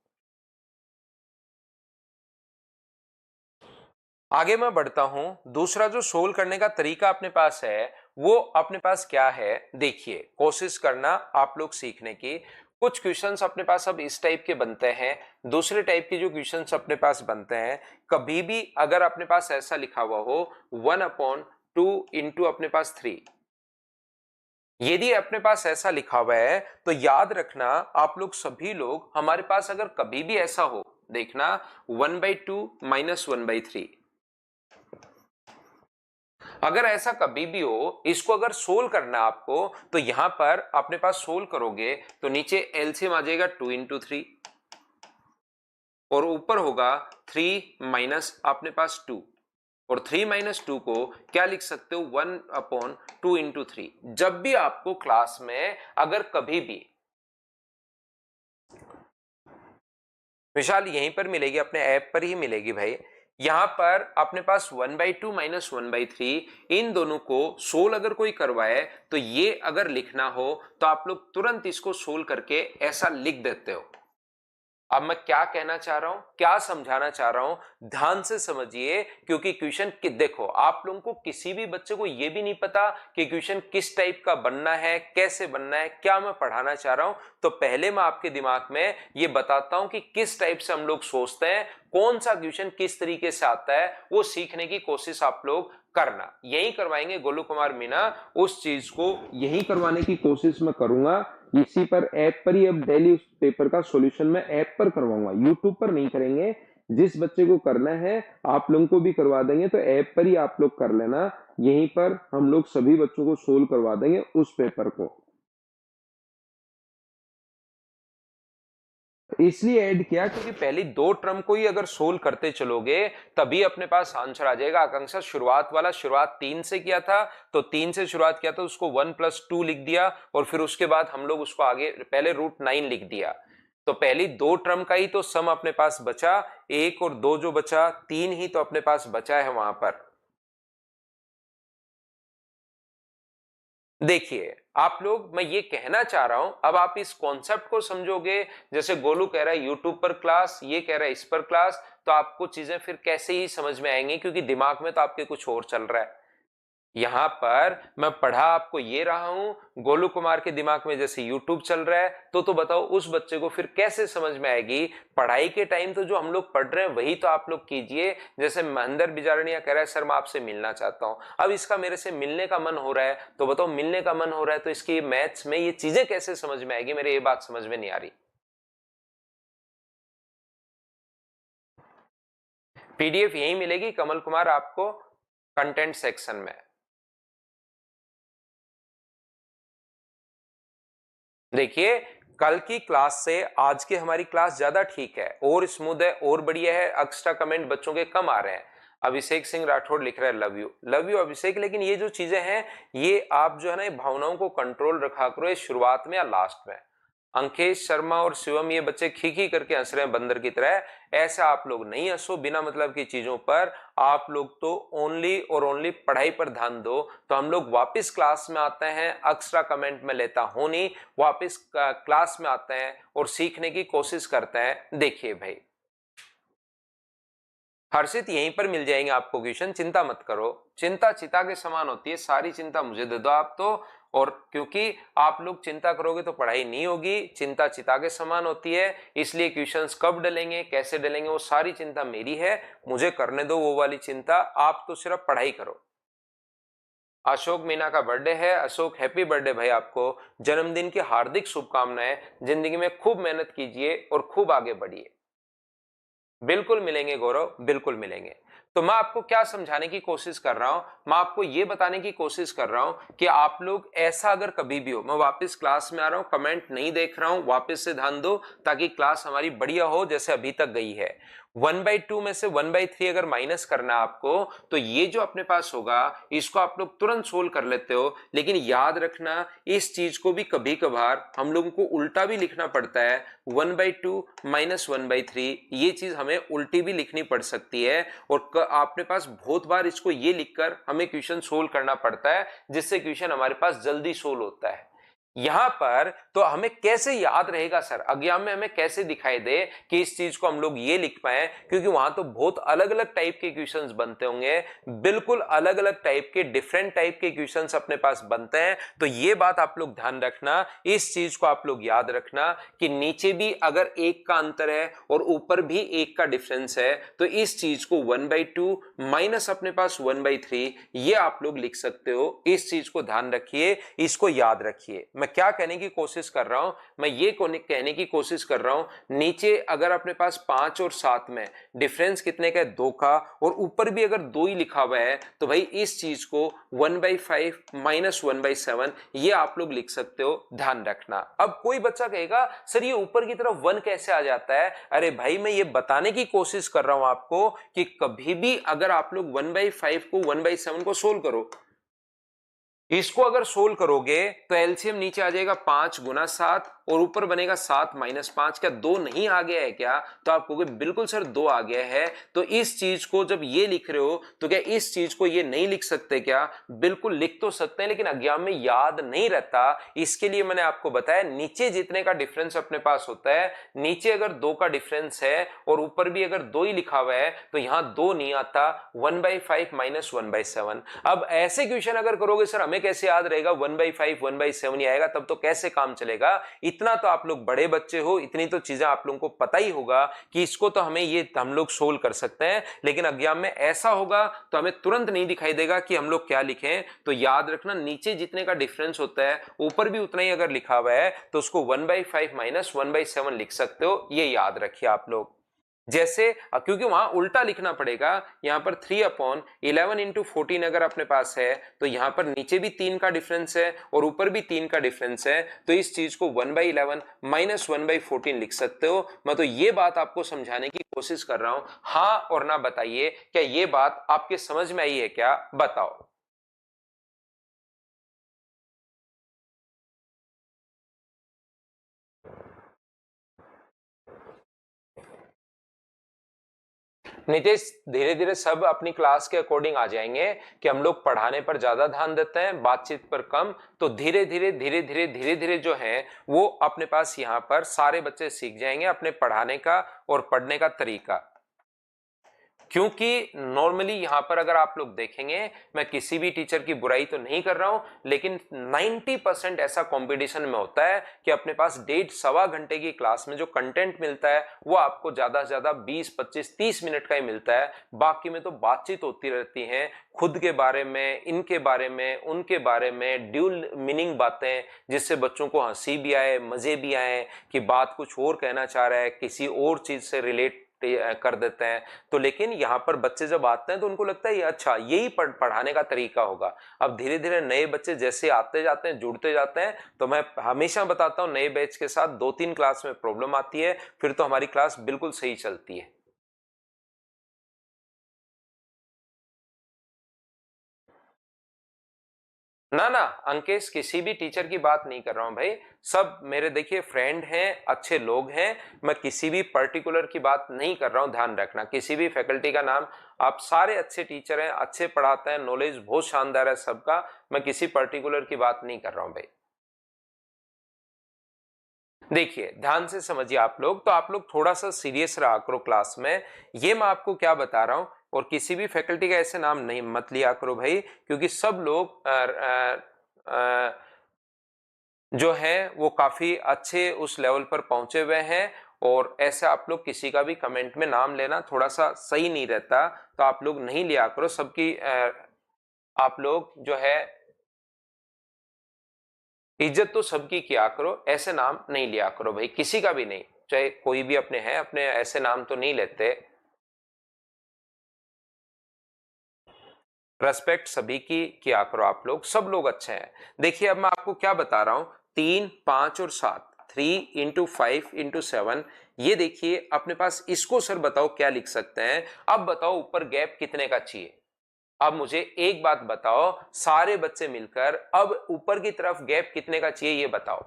आगे मैं बढ़ता हूं। दूसरा जो सोल्व करने का तरीका अपने पास है वो अपने पास क्या है, देखिए कोशिश करना आप लोग सीखने की। कुछ क्वेश्चंस अपने पास अब इस टाइप के बनते हैं, दूसरे टाइप के जो क्वेश्चंस अपने पास बनते हैं, कभी भी अगर अपने पास ऐसा लिखा हुआ हो 1/2 इंटू अपने पास 3, यदि अपने पास ऐसा लिखा हुआ है तो याद रखना आप लोग सभी लोग, हमारे पास अगर कभी भी ऐसा हो, देखना 1/2 माइनस 1/3, अगर ऐसा कभी भी हो, इसको अगर सोल्व करना है आपको, तो यहां पर अपने पास सोल्व करोगे तो नीचे एलसीएम आ जाएगा 2 इंटू 3, और ऊपर होगा 3 माइनस अपने पास 2, और 3 माइनस 2 को क्या लिख सकते हो, 1/2 इंटू 3। जब भी आपको क्लास में अगर कभी भी, विशाल यहीं पर मिलेगी, अपने ऐप पर ही मिलेगी भाई, यहां पर अपने पास 1/2 माइनस 1/3, इन दोनों को सोल्व अगर कोई करवाए तो ये अगर लिखना हो तो आप लोग तुरंत इसको सोल्व करके ऐसा लिख देते हो। अब मैं क्या कहना चाह रहा हूं, क्या समझाना चाह रहा हूं, ध्यान से समझिए, क्योंकि क्वेश्चन देखो, आप लोगों को किसी भी बच्चे को यह भी नहीं पता कि क्वेश्चन किस टाइप का बनना है, कैसे बनना है, क्या मैं पढ़ाना चाह रहा हूं। तो पहले मैं आपके दिमाग में ये बताता हूं कि किस टाइप से हम लोग सोचते हैं, कौन सा क्वेश्चन किस तरीके से आता है, वो सीखने की कोशिश आप लोग करना। यही करवाएंगे गोलू कुमार मीना, उस चीज को यही करवाने की कोशिश मैं करूंगा। इसी पर ऐप पर ही अब डेली उस पेपर का सॉल्यूशन मैं ऐप पर करवाऊंगा, यूट्यूब पर नहीं करेंगे। जिस बच्चे को करना है आप लोगों को भी करवा देंगे, तो ऐप पर ही आप लोग कर लेना, यहीं पर हम लोग सभी बच्चों को सोल्व करवा देंगे उस पेपर को। इसलिए ऐड किया क्योंकि पहली 2 टर्म को ही अगर सोल्व करते चलोगे तभी अपने पास आंसर आ जाएगा। आकांक्षा शुरुआत वाला, शुरुआत 3 से किया था, तो 3 से शुरुआत किया तो उसको 1+2 लिख दिया, और फिर उसके बाद हम लोग उसको आगे पहले √9 लिख दिया। तो पहली 2 टर्म का ही तो सम अपने पास बचा, 1 और 2 जो बचा, 3 ही तो अपने पास बचा है वहां पर। देखिए आप लोग, मैं ये कहना चाह रहा हूं, अब आप इस कॉन्सेप्ट को समझोगे, जैसे गोलू कह रहा है यूट्यूब पर क्लास, ये कह रहा है इस पर क्लास, तो आपको चीजें फिर कैसे ही समझ में आएंगी, क्योंकि दिमाग में तो आपके कुछ और चल रहा है। यहां पर मैं पढ़ा आपको ये रहा हूं, गोलू कुमार के दिमाग में जैसे यूट्यूब चल रहा है, तो बताओ उस बच्चे को फिर कैसे समझ में आएगी। पढ़ाई के टाइम तो जो हम लोग पढ़ रहे हैं वही तो आप लोग कीजिए। जैसे महेंद्र बिजारनिया कह रहा है सर मैं आपसे मिलना चाहता हूं, अब इसका मेरे से मिलने का मन हो रहा है, तो बताओ मिलने का मन हो रहा है तो इसकी मैथ्स में ये चीजें कैसे समझ में आएगी, मेरे ये बात समझ में नहीं आ रही। पीडीएफ यही मिलेगी कमल कुमार आपको, कंटेंट सेक्शन में। देखिए कल की क्लास से आज की हमारी क्लास ज्यादा ठीक है, और स्मूथ है, और बढ़िया है। एक्स्ट्रा कमेंट बच्चों के कम आ रहे हैं। अभिषेक सिंह राठौड़ लिख रहा है लव यू, लव यू अभिषेक। लेकिन ये जो चीजें हैं, ये आप जो है ना, भावनाओं को कंट्रोल रखा करो, ये शुरुआत में या लास्ट में। अंकेश शर्मा और शिवम ये बच्चे खी करके हंस रहे हैं बंदर की तरह, ऐसा आप लोग नहीं हंसो बिना मतलब की चीजों पर। आप लोग तो ओनली और ओनली पढ़ाई पर ध्यान दो। तो हम लोग वापस क्लास में आते हैं, एक्स्ट्रा कमेंट में लेता हूं नहीं, वापस क्लास में आते हैं और सीखने की कोशिश करते हैं। देखिए भाई हर्षित यहीं पर मिल जाएंगे आपको क्वेश्चन, चिंता मत करो। चिंता चिता के समान होती है, सारी चिंता मुझे दे दो आप तो। और क्योंकि आप लोग चिंता करोगे तो पढ़ाई नहीं होगी, चिंता चिता के समान होती है, इसलिए क्वेश्चंस कब डलेंगे कैसे डलेंगे वो सारी चिंता मेरी है, मुझे करने दो वो वाली चिंता, आप तो सिर्फ पढ़ाई करो। अशोक मीना का बर्थडे है। अशोक हैप्पी बर्थडे भाई, आपको जन्मदिन की हार्दिक शुभकामनाएं। जिंदगी में खूब मेहनत कीजिए और खूब आगे बढ़िए। बिल्कुल मिलेंगे गौरव, बिल्कुल मिलेंगे। तो मैं आपको क्या समझाने की कोशिश कर रहा हूं, मैं आपको ये बताने की कोशिश कर रहा हूं कि आप लोग ऐसा अगर कभी भी हो, मैं वापस क्लास में आ रहा हूं, कमेंट नहीं देख रहा हूं, वापस से ध्यान दो ताकि क्लास हमारी बढ़िया हो जैसे अभी तक गई है। 1/2 में से 1/3 अगर माइनस करना है आपको, तो ये जो अपने पास होगा इसको आप लोग तुरंत सोल्व कर लेते हो। लेकिन याद रखना इस चीज को भी कभी कभार हम लोगों को उल्टा भी लिखना पड़ता है। 1/2 माइनस 1/3 ये चीज हमें उल्टी भी लिखनी पड़ सकती है। और आपने पास बहुत बार इसको ये लिखकर हमें क्वेश्चन सोल्व करना पड़ता है, जिससे क्वेश्चन हमारे पास जल्दी सोल्व होता है। यहां पर तो हमें कैसे याद रहेगा सर, एग्जाम में हमें कैसे दिखाई दे कि इस चीज को हम लोग ये लिख पाए, क्योंकि वहां तो बहुत अलग अलग टाइप के क्वेश्चंस बनते होंगे, बिल्कुल अलग अलग टाइप के डिफरेंट टाइप के क्वेश्चंस अपने पास बनते हैं। तो ये बात आप लोग ध्यान रखना, इस चीज को आप लोग याद रखना कि नीचे भी अगर एक का अंतर है और ऊपर भी एक का डिफरेंस है, तो इस चीज को 1/2 माइनस अपने पास 1/3 ये आप लोग लिख सकते हो। इस चीज को ध्यान रखिए, इसको याद रखिए। मैं क्या कहने की कोशिश कर रहा हूं, मैं ये कहने की कोशिश कर रहा हूं नीचे अगर अपने पास 5 और 7 में डिफरेंस कितने का है, 2 का, और ऊपर भी अगर 2 ही लिखा हुआ है, तो भाई इस चीज को 1/5 माइनस 1/7 ये आप लोग लिख सकते हो, ध्यान रखना। अब कोई बच्चा कहेगा सर ये ऊपर की तरफ 1 कैसे आ जाता है? अरे भाई मैं ये बताने की कोशिश कर रहा हूं आपको कि कभी भी अगर आप लोग 1/5 को 1/7 को सोल्व करो, इसको अगर सोल्व करोगे तो एलसीएम नीचे आ जाएगा 5 गुना 7 और ऊपर बनेगा 7 माइनस 5। क्या 2 नहीं आ गया है क्या? तो आप कहोगे बिल्कुल सर 2 आ गया है। तो इस चीज को जब ये लिख रहे हो तो क्या इस चीज को ये नहीं लिख सकते क्या? बिल्कुल लिख तो सकते हैं, लेकिन एग्जाम में याद नहीं रहता। इसके लिए मैंने आपको बताया नीचे जितने का डिफरेंस अपने पास होता है, नीचे अगर 2 का डिफरेंस है और ऊपर भी अगर 2 ही लिखा हुआ है, तो यहां 2 नहीं आता, 1/5 माइनस 1/7। अब ऐसे क्वेश्चन अगर करोगे सर हमें कैसे याद रहेगा 1/5 1/7 ही आएगा, तब तो कैसे काम चलेगा? इतना तो आप लोग बड़े बच्चे हो, इतनी तो चीजें आप लोगों को पता ही होगा कि इसको तो हमें ये हम लोग सोल्व कर सकते हैं। लेकिन एग्जाम में ऐसा होगा तो हमें तुरंत नहीं दिखाई देगा कि हम लोग क्या लिखें। तो याद रखना नीचे जितने का डिफरेंस होता है ऊपर भी उतना ही अगर लिखा हुआ है, तो उसको 1/5 माइनस 1/7 लिख सकते हो, ये याद रखिए आप लोग। जैसे क्योंकि वहां उल्टा लिखना पड़ेगा, यहां पर 3/11 इंटू 14 अगर अपने पास है, तो यहां पर नीचे भी 3 का डिफरेंस है और ऊपर भी 3 का डिफरेंस है, तो इस चीज को 1/11 माइनस 1/14 लिख सकते हो। मैं तो ये बात आपको समझाने की कोशिश कर रहा हूं, हाँ और ना बताइए, क्या ये बात आपके समझ में आई है क्या? बताओ। नितेश धीरे धीरे सब अपनी क्लास के अकॉर्डिंग आ जाएंगे कि हम लोग पढ़ाने पर ज्यादा ध्यान देते हैं, बातचीत पर कम। तो धीरे धीरे धीरे धीरे धीरे धीरे जो है वो अपने पास यहाँ पर सारे बच्चे सीख जाएंगे अपने पढ़ाने का और पढ़ने का तरीका। क्योंकि नॉर्मली यहां पर अगर आप लोग देखेंगे, मैं किसी भी टीचर की बुराई तो नहीं कर रहा हूं, लेकिन 90% ऐसा कंपटीशन में होता है कि अपने पास 1.5-1.25 घंटे की क्लास में जो कंटेंट मिलता है वो आपको ज्यादा से ज्यादा 20-25-30 मिनट का ही मिलता है। बाकी में तो बातचीत होती रहती है खुद के बारे में, इनके बारे में, उनके बारे में, ड्यूल मीनिंग बातें, जिससे बच्चों को हंसी भी आए, मजे भी आए कि बात कुछ और कहना चाह रहा है, किसी और चीज से रिलेट कर देते हैं। तो लेकिन यहाँ पर बच्चे जब आते हैं तो उनको लगता है ये अच्छा यही पढ़ाने का तरीका होगा। अब धीरे धीरे नए बच्चे जैसे आते जाते हैं, जुड़ते जाते हैं, तो मैं हमेशा बताता हूँ नए बैच के साथ 2-3 क्लास में प्रॉब्लम आती है, फिर तो हमारी क्लास बिल्कुल सही चलती है। ना ना अंकेश, किसी भी टीचर की बात नहीं कर रहा हूं भाई, सब मेरे देखिए फ्रेंड हैं, अच्छे लोग हैं। मैं किसी भी पर्टिकुलर की बात नहीं कर रहा हूं, ध्यान रखना, किसी भी फैकल्टी का नाम, आप सारे अच्छे टीचर हैं, अच्छे पढ़ाते हैं, नॉलेज बहुत शानदार है सबका। मैं किसी पर्टिकुलर की बात नहीं कर रहा हूं भाई। देखिए ध्यान से समझिए आप लोग, तो आप लोग थोड़ा सा सीरियस रहा करो क्लास में। ये मैं आपको क्या बता रहा हूं, और किसी भी फैकल्टी का ऐसे नाम नहीं मत लिया करो भाई, क्योंकि सब लोग जो है वो काफी अच्छे उस लेवल पर पहुंचे हुए हैं। और ऐसे आप लोग किसी का भी कमेंट में नाम लेना थोड़ा सा सही नहीं रहता, तो आप लोग नहीं लिया करो सबकी। आप लोग जो है इज्जत तो सबकी किया करो, ऐसे नाम नहीं लिया करो भाई, किसी का भी नहीं, चाहे कोई भी अपने हैं, अपने ऐसे नाम तो नहीं लेते। रेस्पेक्ट सभी की किया करो आप लोग, सब लोग अच्छे हैं। देखिए अब मैं आपको क्या बता रहा हूं, 3, 5 और 7, 3 × 5 × 7, ये देखिए अपने पास, इसको सर बताओ क्या लिख सकते हैं। अब बताओ ऊपर गैप कितने का चाहिए। अब मुझे एक बात बताओ, सारे बच्चे मिलकर, अब ऊपर की तरफ गैप कितने का चाहिए ये बताओ।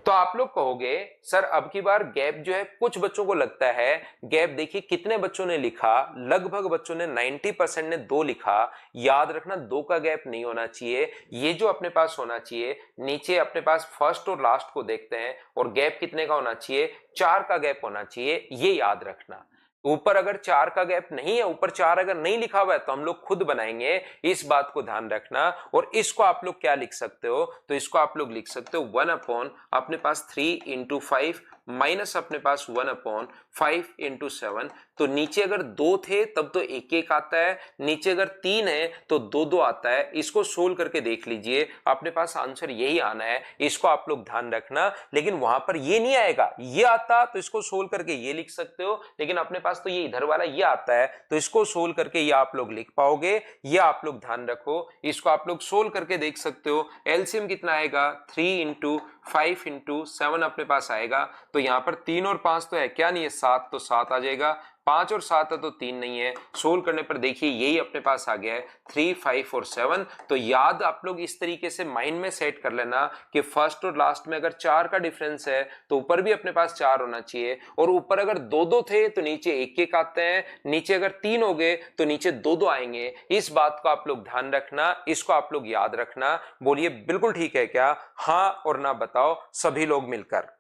तो आप लोग कहोगे सर अब की बार गैप जो है, कुछ बच्चों को लगता है गैप, देखिए कितने बच्चों ने लिखा, लगभग बच्चों ने 90% ने 2 लिखा। याद रखना 2 का गैप नहीं होना चाहिए, ये जो अपने पास होना चाहिए, नीचे अपने पास फर्स्ट और लास्ट को देखते हैं, और गैप कितने का होना चाहिए, 4 का गैप होना चाहिए, ये याद रखना। ऊपर अगर 4 का गैप नहीं है, ऊपर 4 अगर नहीं लिखा हुआ है, तो हम लोग खुद बनाएंगे, इस बात को ध्यान रखना। और इसको आप लोग क्या लिख सकते हो, तो इसको आप लोग लिख सकते हो 1 अपने पास 3 × 5 माइनस अपने पास 1/5 × 7। तो नीचे अगर 2 थे तब तो 1 1 आता है, नीचे अगर 3 है तो 2 2 आता है। इसको सोल्व करके देख लीजिए, अपने पास आंसर यही आना है, इसको आप लोग ध्यान रखना। लेकिन वहां पर ये नहीं आएगा, ये आता तो इसको सोल्व करके ये लिख सकते हो, लेकिन अपने पास तो ये इधर वाला ये आता है, तो इसको सोल्व करके ये आप लोग लिख पाओगे, ये आप लोग ध्यान रखो। इसको आप लोग सोल्व करके देख सकते हो, एलसीएम कितना आएगा, 3 × 5 × 7 अपने पास आएगा। तो यहां पर 3 और 5 तो है क्या, नहीं है 7, तो 7 आ जाएगा। 5 और 7 है तो 3 नहीं है, सोल्व करने पर देखिए यही अपने पास आ गया है 3, 5 और 7। तो याद आप लोग इस तरीके से माइंड में सेट कर लेना कि फर्स्ट और लास्ट में अगर 4 का डिफरेंस है तो ऊपर भी अपने पास 4 होना चाहिए, और ऊपर अगर 2 2 थे तो नीचे 1 1 आते हैं, नीचे अगर 3 हो गए तो नीचे 2 2 आएंगे। इस बात को आप लोग ध्यान रखना, इसको आप लोग याद रखना। बोलिए बिल्कुल ठीक है क्या, हाँ और ना बताओ सभी लोग मिलकर।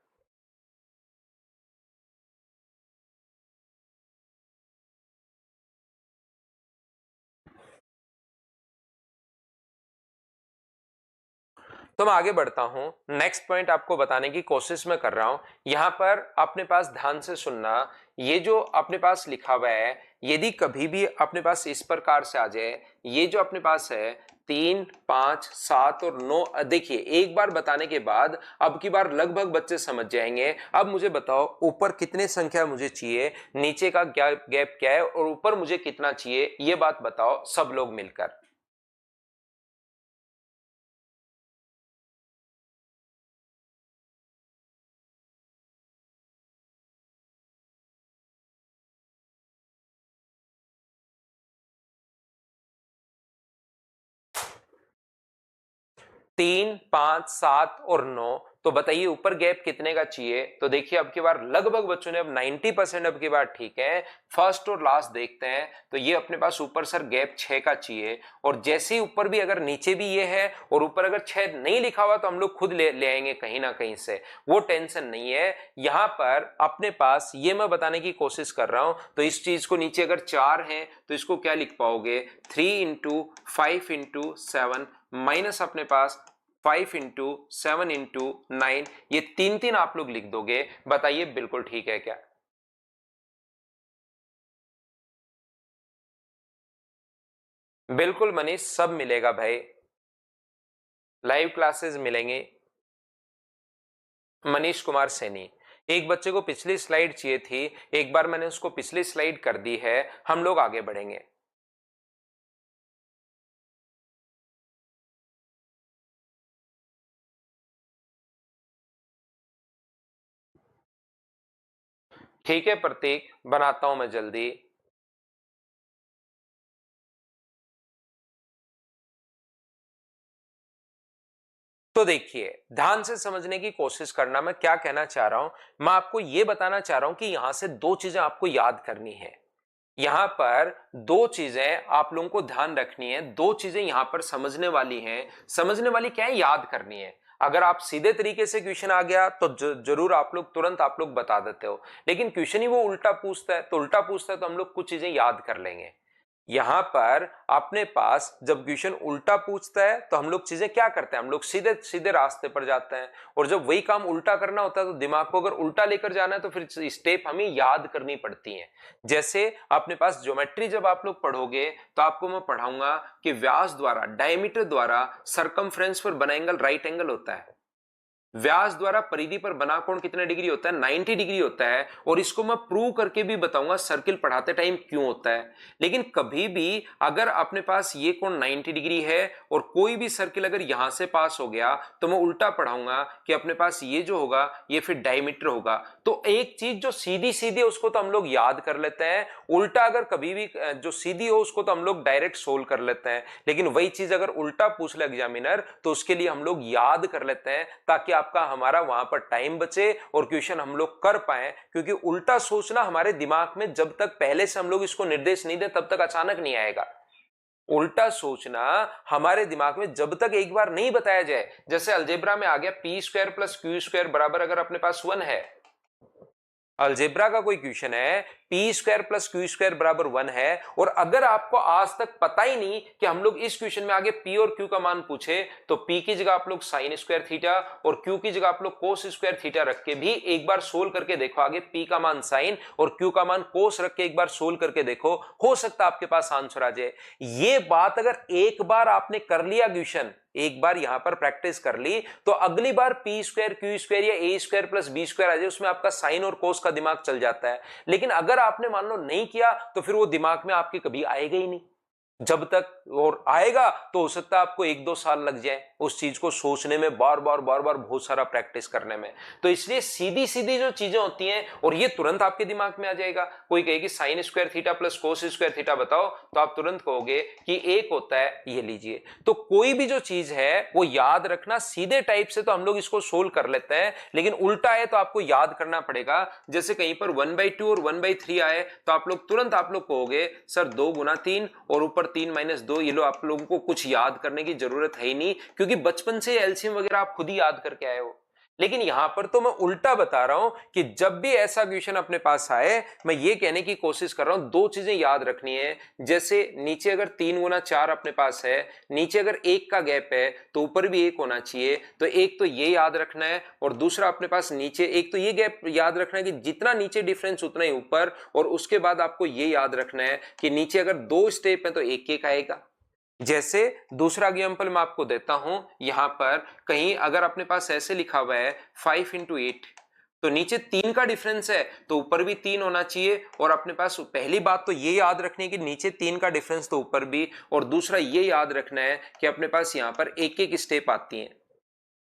तो मैं आगे बढ़ता हूं, नेक्स्ट पॉइंट आपको बताने की कोशिश मैं कर रहा हूं। यहां पर अपने पास ध्यान से सुनना, ये जो अपने पास लिखा हुआ है, यदि कभी भी अपने पास इस प्रकार से आ जाए, ये जो अपने पास है 3, 5, 7 और 9, देखिए एक बार बताने के बाद अब की बार लगभग बच्चे समझ जाएंगे। अब मुझे बताओ ऊपर कितने संख्या मुझे चाहिए, नीचे का गैप गैप क्या है, और ऊपर मुझे कितना चाहिए, ये बात बताओ सब लोग मिलकर। 3, 5, 7 और 9, तो बताइए ऊपर गैप कितने का चाहिए। तो देखिए अब की बार लगभग बच्चों ने, अब 90% अब की बार ठीक है। फर्स्ट और लास्ट देखते हैं, तो ये अपने पास ऊपर सर गैप 6 का चाहिए, और जैसे ही ऊपर भी अगर नीचे भी ये है, और ऊपर अगर 6 नहीं लिखा हुआ तो हम लोग खुद ले आएंगे कहीं ना कहीं से, वो टेंशन नहीं है। यहां पर अपने पास ये मैं बताने की कोशिश कर रहा हूं, तो इस चीज को नीचे अगर 4 है तो इसको क्या लिख पाओगे, 3 × 5 × 7 माइनस अपने पास 5 × 7 × 9, ये 3 3 आप लोग लिख दोगे। बताइए बिल्कुल ठीक है क्या। बिल्कुल मनीष, सब मिलेगा भाई, लाइव क्लासेस मिलेंगे। मनीष कुमार सैनी। एक बच्चे को पिछली स्लाइड चाहिए थी, एक बार मैंने उसको पिछली स्लाइड कर दी है, हम लोग आगे बढ़ेंगे। ठीक है प्रतीक, बनाता हूं मैं जल्दी। तो देखिए, ध्यान से समझने की कोशिश करना, मैं क्या कहना चाह रहा हूं। मैं आपको यह बताना चाह रहा हूं कि यहां से दो चीजें आपको याद करनी है। यहां पर दो चीजें आप लोगों को ध्यान रखनी है, दो चीजें यहां पर समझने वाली हैं। समझने वाली क्या है, याद करनी है। अगर आप सीधे तरीके से क्वेश्चन आ गया तो जरूर आप लोग तुरंत आप लोग बता देते हो, लेकिन क्वेश्चन ही वो उल्टा पूछता है, तो उल्टा पूछता है तो हम लोग कुछ चीजें याद कर लेंगे। यहां पर अपने पास जब क्वेश्चन उल्टा पूछता है तो हम लोग चीजें क्या करते हैं, हम लोग सीधे सीधे रास्ते पर जाते हैं। और जब वही काम उल्टा करना होता है तो दिमाग को अगर उल्टा लेकर जाना है तो फिर स्टेप हमें याद करनी पड़ती हैं। जैसे अपने पास ज्योमेट्री जब आप लोग पढ़ोगे तो आपको मैं पढ़ाऊंगा कि व्यास द्वारा, डायमीटर द्वारा सरकमफ्रेंस पर बना एंगल राइट एंगल होता है। व्यास द्वारा परिधि पर बना कोण कितने डिग्री होता है, 90 डिग्री होता है। और इसको मैं प्रूव करके भी बताऊंगा सर्किल पढ़ाते टाइम क्यों होता है। लेकिन कभी भी अगर अपने पास ये कोण 90 डिग्री है और कोई भी सर्किल अगर यहां से पास हो गया तो मैं उल्टा पढ़ाऊंगा कि अपने पास ये जो होगा ये फिर डायमीटर होगा। तो एक चीज जो सीधी सीधी है उसको तो हम लोग याद कर लेते हैं, उल्टा अगर कभी भी जो सीधी हो उसको तो हम लोग डायरेक्ट सोल्व कर लेते हैं। लेकिन वही चीज अगर उल्टा पूछ ले एग्जामिनर तो उसके लिए हम लोग याद कर लेते हैं, ताकि आपका हमारा वहां पर टाइम बचे और क्वेश्चन हम लोग कर पाए। क्योंकि उल्टा सोचना हमारे दिमाग में जब तक पहले से हम लोग इसको निर्देश नहीं दे तब तक अचानक नहीं आएगा। उल्टा सोचना हमारे दिमाग में जब तक एक बार नहीं बताया जाए, जैसे अलजेब्रा में आ गया P square plus Q square बराबर अगर अपने पास 1 है, अलजेब्रा का कोई क्वेश्चन है, P square plus Q square बराबर 1 है, और अगर आपको आज तक पता ही नहीं कि हम लोग इस क्वेश्चन में आगे पी और क्यू का मान पूछे तो पी की जगह आप लोग साइन स्क्वायर थीटा और क्यू की जगह आप लोग कोस स्क्वायर थीटा रख के भी एक बार सोल्व करके देखो। आगे पी का मान साइन और क्यू का मान कोस रख के एक बार सोल्व करके देखो, हो सकता है आपके पास आंसर आ जाए। ये बात अगर एक बार आपने कर लिया क्वेश्चन, एक बार यहां पर प्रैक्टिस कर ली, तो अगली बार पी स्क्वायर क्यू स्क्वायर या ए स्क्वायर प्लस बी स्क्वायर आ जाए, उसमें आपका साइन और कोस का दिमाग चल जाता है। लेकिन अगर आपने मान लो नहीं किया तो फिर वो दिमाग में आपके कभी आएगा ही नहीं। जब तक और आएगा तो हो सकता है आपको 1-2 साल लग जाए उस चीज को सोचने में, बार बार बहुत सारा प्रैक्टिस करने में। तो इसलिए सीधी सीधी जो चीजें होती हैं और ये तुरंत आपके दिमाग में आ जाएगा। कोई कहे कि sine square theta plus cos square theta बताओ, तो आप तुरंत कहोगे कि एक होता है, ये लीजिए। तो कोई भी जो चीज है वो याद रखना, सीधे टाइप से तो हम लोग इसको सोल्व कर लेते हैं, लेकिन उल्टा है तो आपको याद करना पड़ेगा। जैसे कहीं पर 1/2 और 1/3 आए तो आप लोग तुरंत आप लोग कहोगे सर 2 गुना 3 और ऊपर 3-2, ये लो, आप लोगों को कुछ याद करने की जरूरत है ही नहीं, क्योंकि बचपन से एलसीएम वगैरह आप खुद ही याद करके आए हो। लेकिन यहां पर तो मैं उल्टा बता रहा हूं कि जब भी ऐसा क्वेश्चन अपने पास आए, मैं ये कहने की कोशिश कर रहा हूं दो चीजें याद रखनी है। जैसे नीचे अगर 3 गुना 4 अपने पास है, नीचे अगर 1 का गैप है तो ऊपर भी 1 होना चाहिए। तो एक तो ये याद रखना है, और दूसरा अपने पास नीचे एक तो ये गैप याद रखना है कि जितना नीचे डिफरेंस उतना ही ऊपर, और उसके बाद आपको ये याद रखना है कि नीचे अगर 2 स्टेप है तो 1-1 आएगा। जैसे दूसरा एग्जाम्पल मैं आपको देता हूं, यहां पर कहीं अगर अपने पास ऐसे लिखा हुआ है 5 × 8, तो नीचे 3 का डिफरेंस है तो ऊपर भी 3 होना चाहिए। और अपने पास पहली बात तो ये याद रखनी है कि नीचे 3 का डिफरेंस तो ऊपर भी, और दूसरा ये याद रखना है कि अपने पास यहां पर 1-1 स्टेप आती हैं।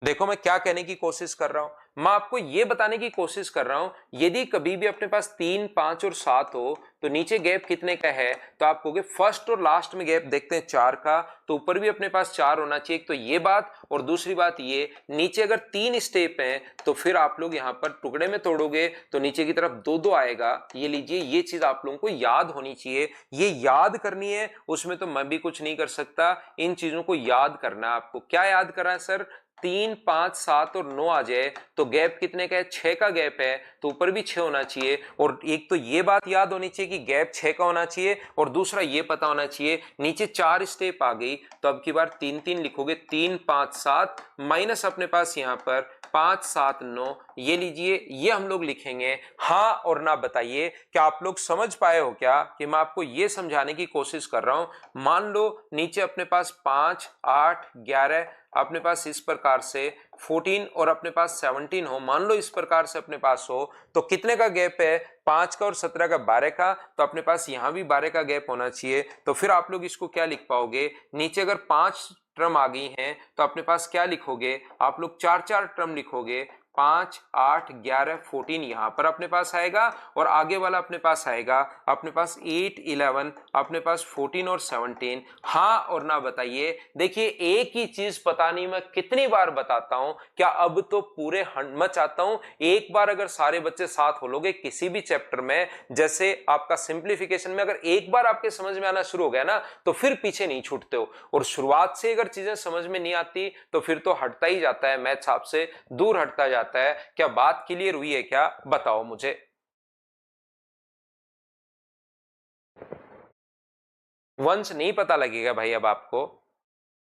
देखो मैं क्या कहने की कोशिश कर रहा हूं, मैं आपको यह बताने की कोशिश कर रहा हूं, यदि कभी भी अपने पास 3, 5 और 7 हो तो नीचे गैप कितने का है, तो आप कहोगे फर्स्ट और लास्ट में गैप देखते हैं 4 का, तो ऊपर भी अपने पास 4 होना चाहिए। एक तो ये बात, और दूसरी बात ये, नीचे अगर 3 स्टेप हैं तो फिर आप लोग यहां पर टुकड़े में तोड़ोगे तो नीचे की तरफ 2-2 आएगा। ये लीजिए, ये चीज आप लोगों को याद होनी चाहिए, ये याद करनी है, उसमें तो मैं भी कुछ नहीं कर सकता। इन चीजों को याद करना है आपको। क्या याद करना है सर, 3, 5, 7 और 9 आ जाए तो गैप कितने का है, 6 का गैप है, तो ऊपर भी 6 होना चाहिए। और एक तो ये बात याद होनी चाहिए कि गैप 6 का होना चाहिए, और दूसरा ये पता होना चाहिए नीचे 4 स्टेप आ गई तो अब की बार 3-3 लिखोगे, 3, 5, 7 माइनस अपने पास यहां पर 5, 7, 9, ये लीजिए, ये हम लोग लिखेंगे। हाँ और ना बताइए, क्या आप लोग समझ पाए हो क्या कि मैं आपको ये समझाने की कोशिश कर रहा हूं। मान लो नीचे अपने पास 5, 8, 11, अपने पास इस प्रकार से 14 और अपने पास 17 हो, मान लो इस प्रकार से अपने पास हो, तो कितने का गैप है, 5 का और 17 का, 12 का, तो अपने पास यहां भी 12 का गैप होना चाहिए। तो फिर आप लोग इसको क्या लिख पाओगे, नीचे अगर 5 टर्म आ गई हैं तो अपने पास क्या लिखोगे, आप लोग 4-4 टर्म लिखोगे, 5, 8, 11, 14 यहां पर अपने पास आएगा और आगे वाला अपने पास आएगा अपने पास 8, 11, अपने पास 14 और 17। हाँ और ना बताइए। देखिए एक ही चीज पता नहीं मैं कितनी बार बताता हूं, क्या अब तो पूरे मैं चाहता हूं एक बार अगर सारे बच्चे साथ हो लोगे किसी भी चैप्टर में, जैसे आपका सिंप्लीफिकेशन में, अगर एक बार आपके समझ में आना शुरू हो गया ना तो फिर पीछे नहीं छूटते हो। और शुरुआत से अगर चीजें समझ में नहीं आती तो फिर तो हटता ही जाता है, मैथ्स आपसे दूर हटता जाता है। क्या बात क्लियर हुई है क्या, बताओ मुझे। वंश नहीं पता लगेगा भाई अब आपको।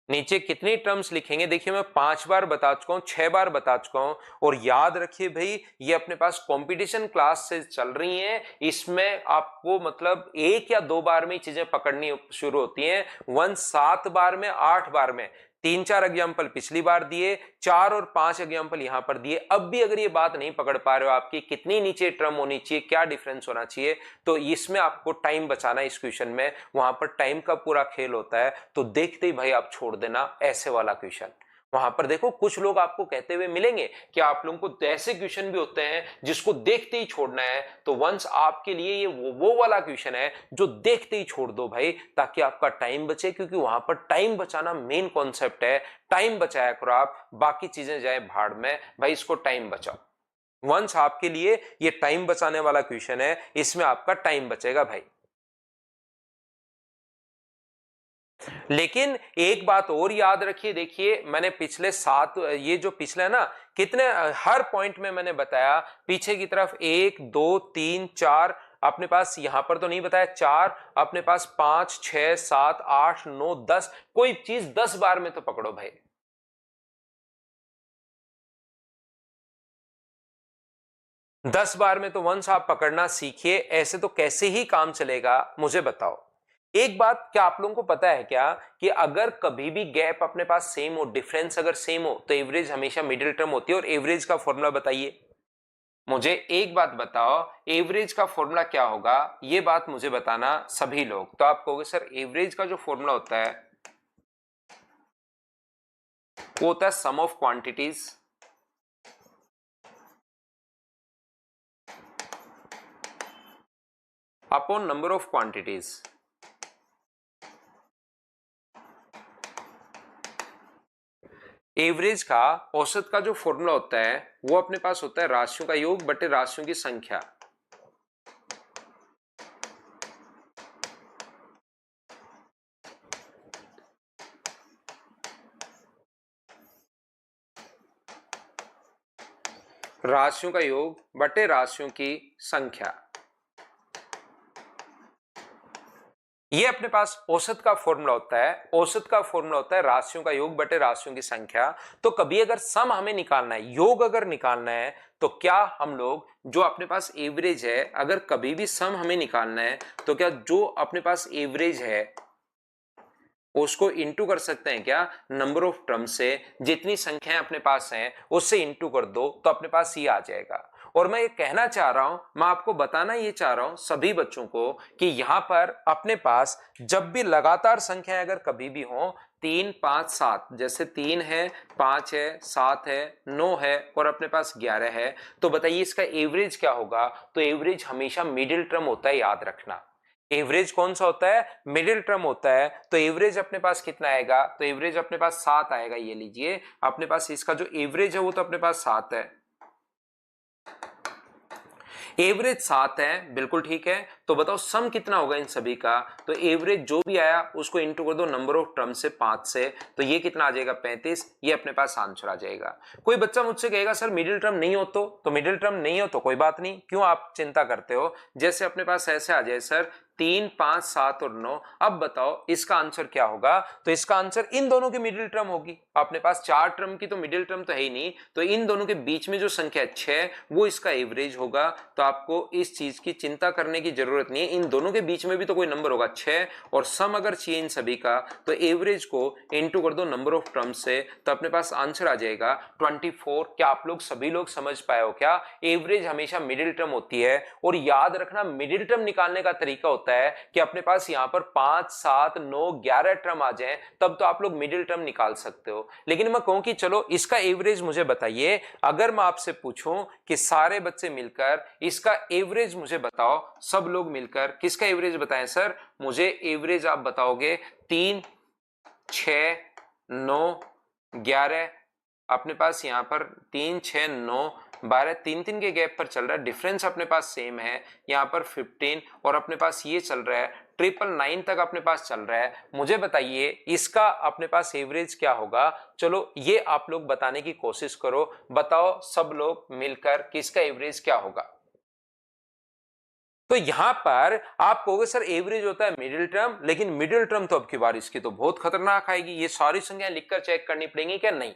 नीचे कितनी टर्म्स लिखेंगे, देखिए मैं 5 बार बता चुका हूं, 6 बार बता चुका हूं। और याद रखिए भाई ये अपने पास कंपटीशन क्लास से चल रही हैं, इसमें आपको मतलब 1 या 2 बार में ही चीजें पकड़नी शुरू होती हैं। 7 बार में, 8 बार में 3-4 एग्जाम्पल पिछली बार दिए, 4 और 5 एग्जाम्पल यहां पर दिए। अब भी अगर ये बात नहीं पकड़ पा रहे हो आपकी कितनी नीचे टर्म होनी चाहिए, क्या डिफरेंस होना चाहिए, तो इसमें आपको टाइम बचाना है। इस क्वेश्चन में वहां पर टाइम का पूरा खेल होता है, तो देखते ही भाई आप छोड़ देना ऐसे वाला क्वेश्चन। वहां पर देखो कुछ लोग आपको कहते हुए मिलेंगे कि आप लोगों को ऐसे क्वेश्चन भी होते हैं जिसको देखते ही छोड़ना है, तो वंस आपके लिए ये वो वाला क्वेश्चन है जो देखते ही छोड़ दो भाई, ताकि आपका टाइम बचे, क्योंकि वहां पर टाइम बचाना मेन कॉन्सेप्ट है। टाइम बचाया करो आप, बाकी चीजें जाए भाड़ में, भाई इसको टाइम बचाओ। वंस आपके लिए ये टाइम बचाने वाला क्वेश्चन है, इसमें आपका टाइम बचेगा भाई। लेकिन एक बात और याद रखिए, देखिए मैंने पिछले 7, ये जो पिछले ना कितने हर पॉइंट में मैंने बताया पीछे की तरफ 1, 2, 3, 4 अपने पास, यहां पर तो नहीं बताया 4 अपने पास, 5, 6, 7, 8, 9, 10, कोई चीज 10 बार में तो पकड़ो भाई। 10 बार में तो वंस आप पकड़ना सीखिए, ऐसे तो कैसे ही काम चलेगा मुझे बताओ। एक बात क्या आप लोगों को पता है क्या कि अगर कभी भी गैप अपने पास सेम हो, डिफरेंस अगर सेम हो, तो एवरेज हमेशा मिडिल टर्म होती है। और एवरेज का फॉर्मूला बताइए मुझे, एक बात बताओ एवरेज का फॉर्मूला क्या होगा, ये बात मुझे बताना सभी लोग। तो आप कहोगे सर एवरेज का जो फॉर्मूला होता है वो होता है sum of quantities upon number of quantities. Average का, औसत का जो फॉर्मूला होता है वो अपने पास होता है राशियों का योग बटे राशियों की संख्या। राशियों का योग बटे राशियों की संख्या, ये अपने पास औसत का फॉर्मूला होता है। औसत का फॉर्मूला होता है राशियों का योग बटे राशियों की संख्या। तो कभी अगर सम हमें निकालना है, योग अगर निकालना है, तो क्या हम लोग जो अपने पास एवरेज है, अगर कभी भी सम हमें निकालना है तो क्या जो अपने पास एवरेज है उसको इंटू कर सकते हैं क्या नंबर ऑफ टर्म से, जितनी संख्याएं अपने पास हैं उससे इंटू कर दो तो अपने पास ये आ जाएगा। और मैं ये कहना चाह रहा हूं, मैं आपको बताना ये चाह रहा हूं सभी बच्चों को कि यहां पर अपने पास जब भी लगातार संख्याएं अगर कभी भी हो 3, 5, 7, जैसे 3 है, 5 है, 7 है, 9 है और अपने पास 11 है, तो बताइए इसका एवरेज क्या होगा। तो एवरेज हमेशा मिडिल टर्म होता है, याद रखना। एवरेज कौन सा होता है, मिडिल टर्म होता है। तो एवरेज अपने पास कितना आएगा, तो एवरेज अपने पास 7 आएगा। ये लीजिए अपने पास इसका जो एवरेज है वो तो अपने पास 7 है, एवरेज 7 है, बिल्कुल ठीक है। तो बताओ सम कितना होगा इन सभी का, तो एवरेज जो भी आया उसको इंटू कर दो नंबर ऑफ टर्म से 5 से, तो ये कितना आ जाएगा 35, ये अपने पास आंसर आ जाएगा। कोई बच्चा मुझसे कहेगा सर मिडिल टर्म नहीं हो, तो मिडिल टर्म नहीं हो तो कोई बात नहीं, क्यों आप चिंता करते हो। जैसे अपने पास ऐसे आ जाए सर 3, 5, 7 और 9, अब बताओ इसका आंसर क्या होगा। तो इसका आंसर इन दोनों की मिडिल टर्म होगी। अपने पास 4 टर्म की तो मिडिल टर्म तो है ही नहीं, तो इन दोनों के बीच में जो संख्या 6 वो इसका एवरेज होगा। तो आपको इस चीज की चिंता करने की जरूरत जरूरत नहीं है, इन दोनों के बीच में भी तो कोई नंबर होगा 6 और सम अगर चाहिए इन सभी का तो एवरेज को इनटू कर दो नंबर ऑफ टर्म्स से, तो अपने पास आंसर आ जाएगा 24। क्या आप लोग सभी लोग समझ पाए हो क्या? एवरेज हमेशा मिडिल टर्म होती है और याद रखना मिडिल टर्म निकालने का तरीका होता है कि अपने पास यहां पर 5, 7, 9, 11 टर्म आ जाए तब तो आप लोग मिडिल टर्म निकाल सकते हो। लेकिन मैं कहूं कि चलो इसका एवरेज मुझे बताइए, अगर मैं आपसे पूछूं कि सारे बच्चे मिलकर इसका एवरेज मुझे बताओ, सब लोग मिलकर किसका एवरेज बताएं सर? मुझे एवरेज आप बताओगे 3, 6, 9, 11, अपने पास यहां पर 3, 6, 9, 12 3 के गैप पर चल रहा है, डिफरेंस अपने पास सेम है, यहां पर 15 और अपने पास ये चल रहा है 999 तक अपने पास चल रहा है। मुझे बताइए इसका अपने पास एवरेज क्या होगा? चलो ये आप लोग बताने की कोशिश करो, बताओ सब लोग मिलकर कि इसका एवरेज क्या होगा। तो यहां पर आप कहोगे सर एवरेज होता है मिडिल टर्म, लेकिन मिडिल टर्म तो अब की बार इसकी तो बहुत खतरनाक आएगी, ये सारी संख्याएं लिखकर चेक करनी पड़ेंगी क्या? नहीं,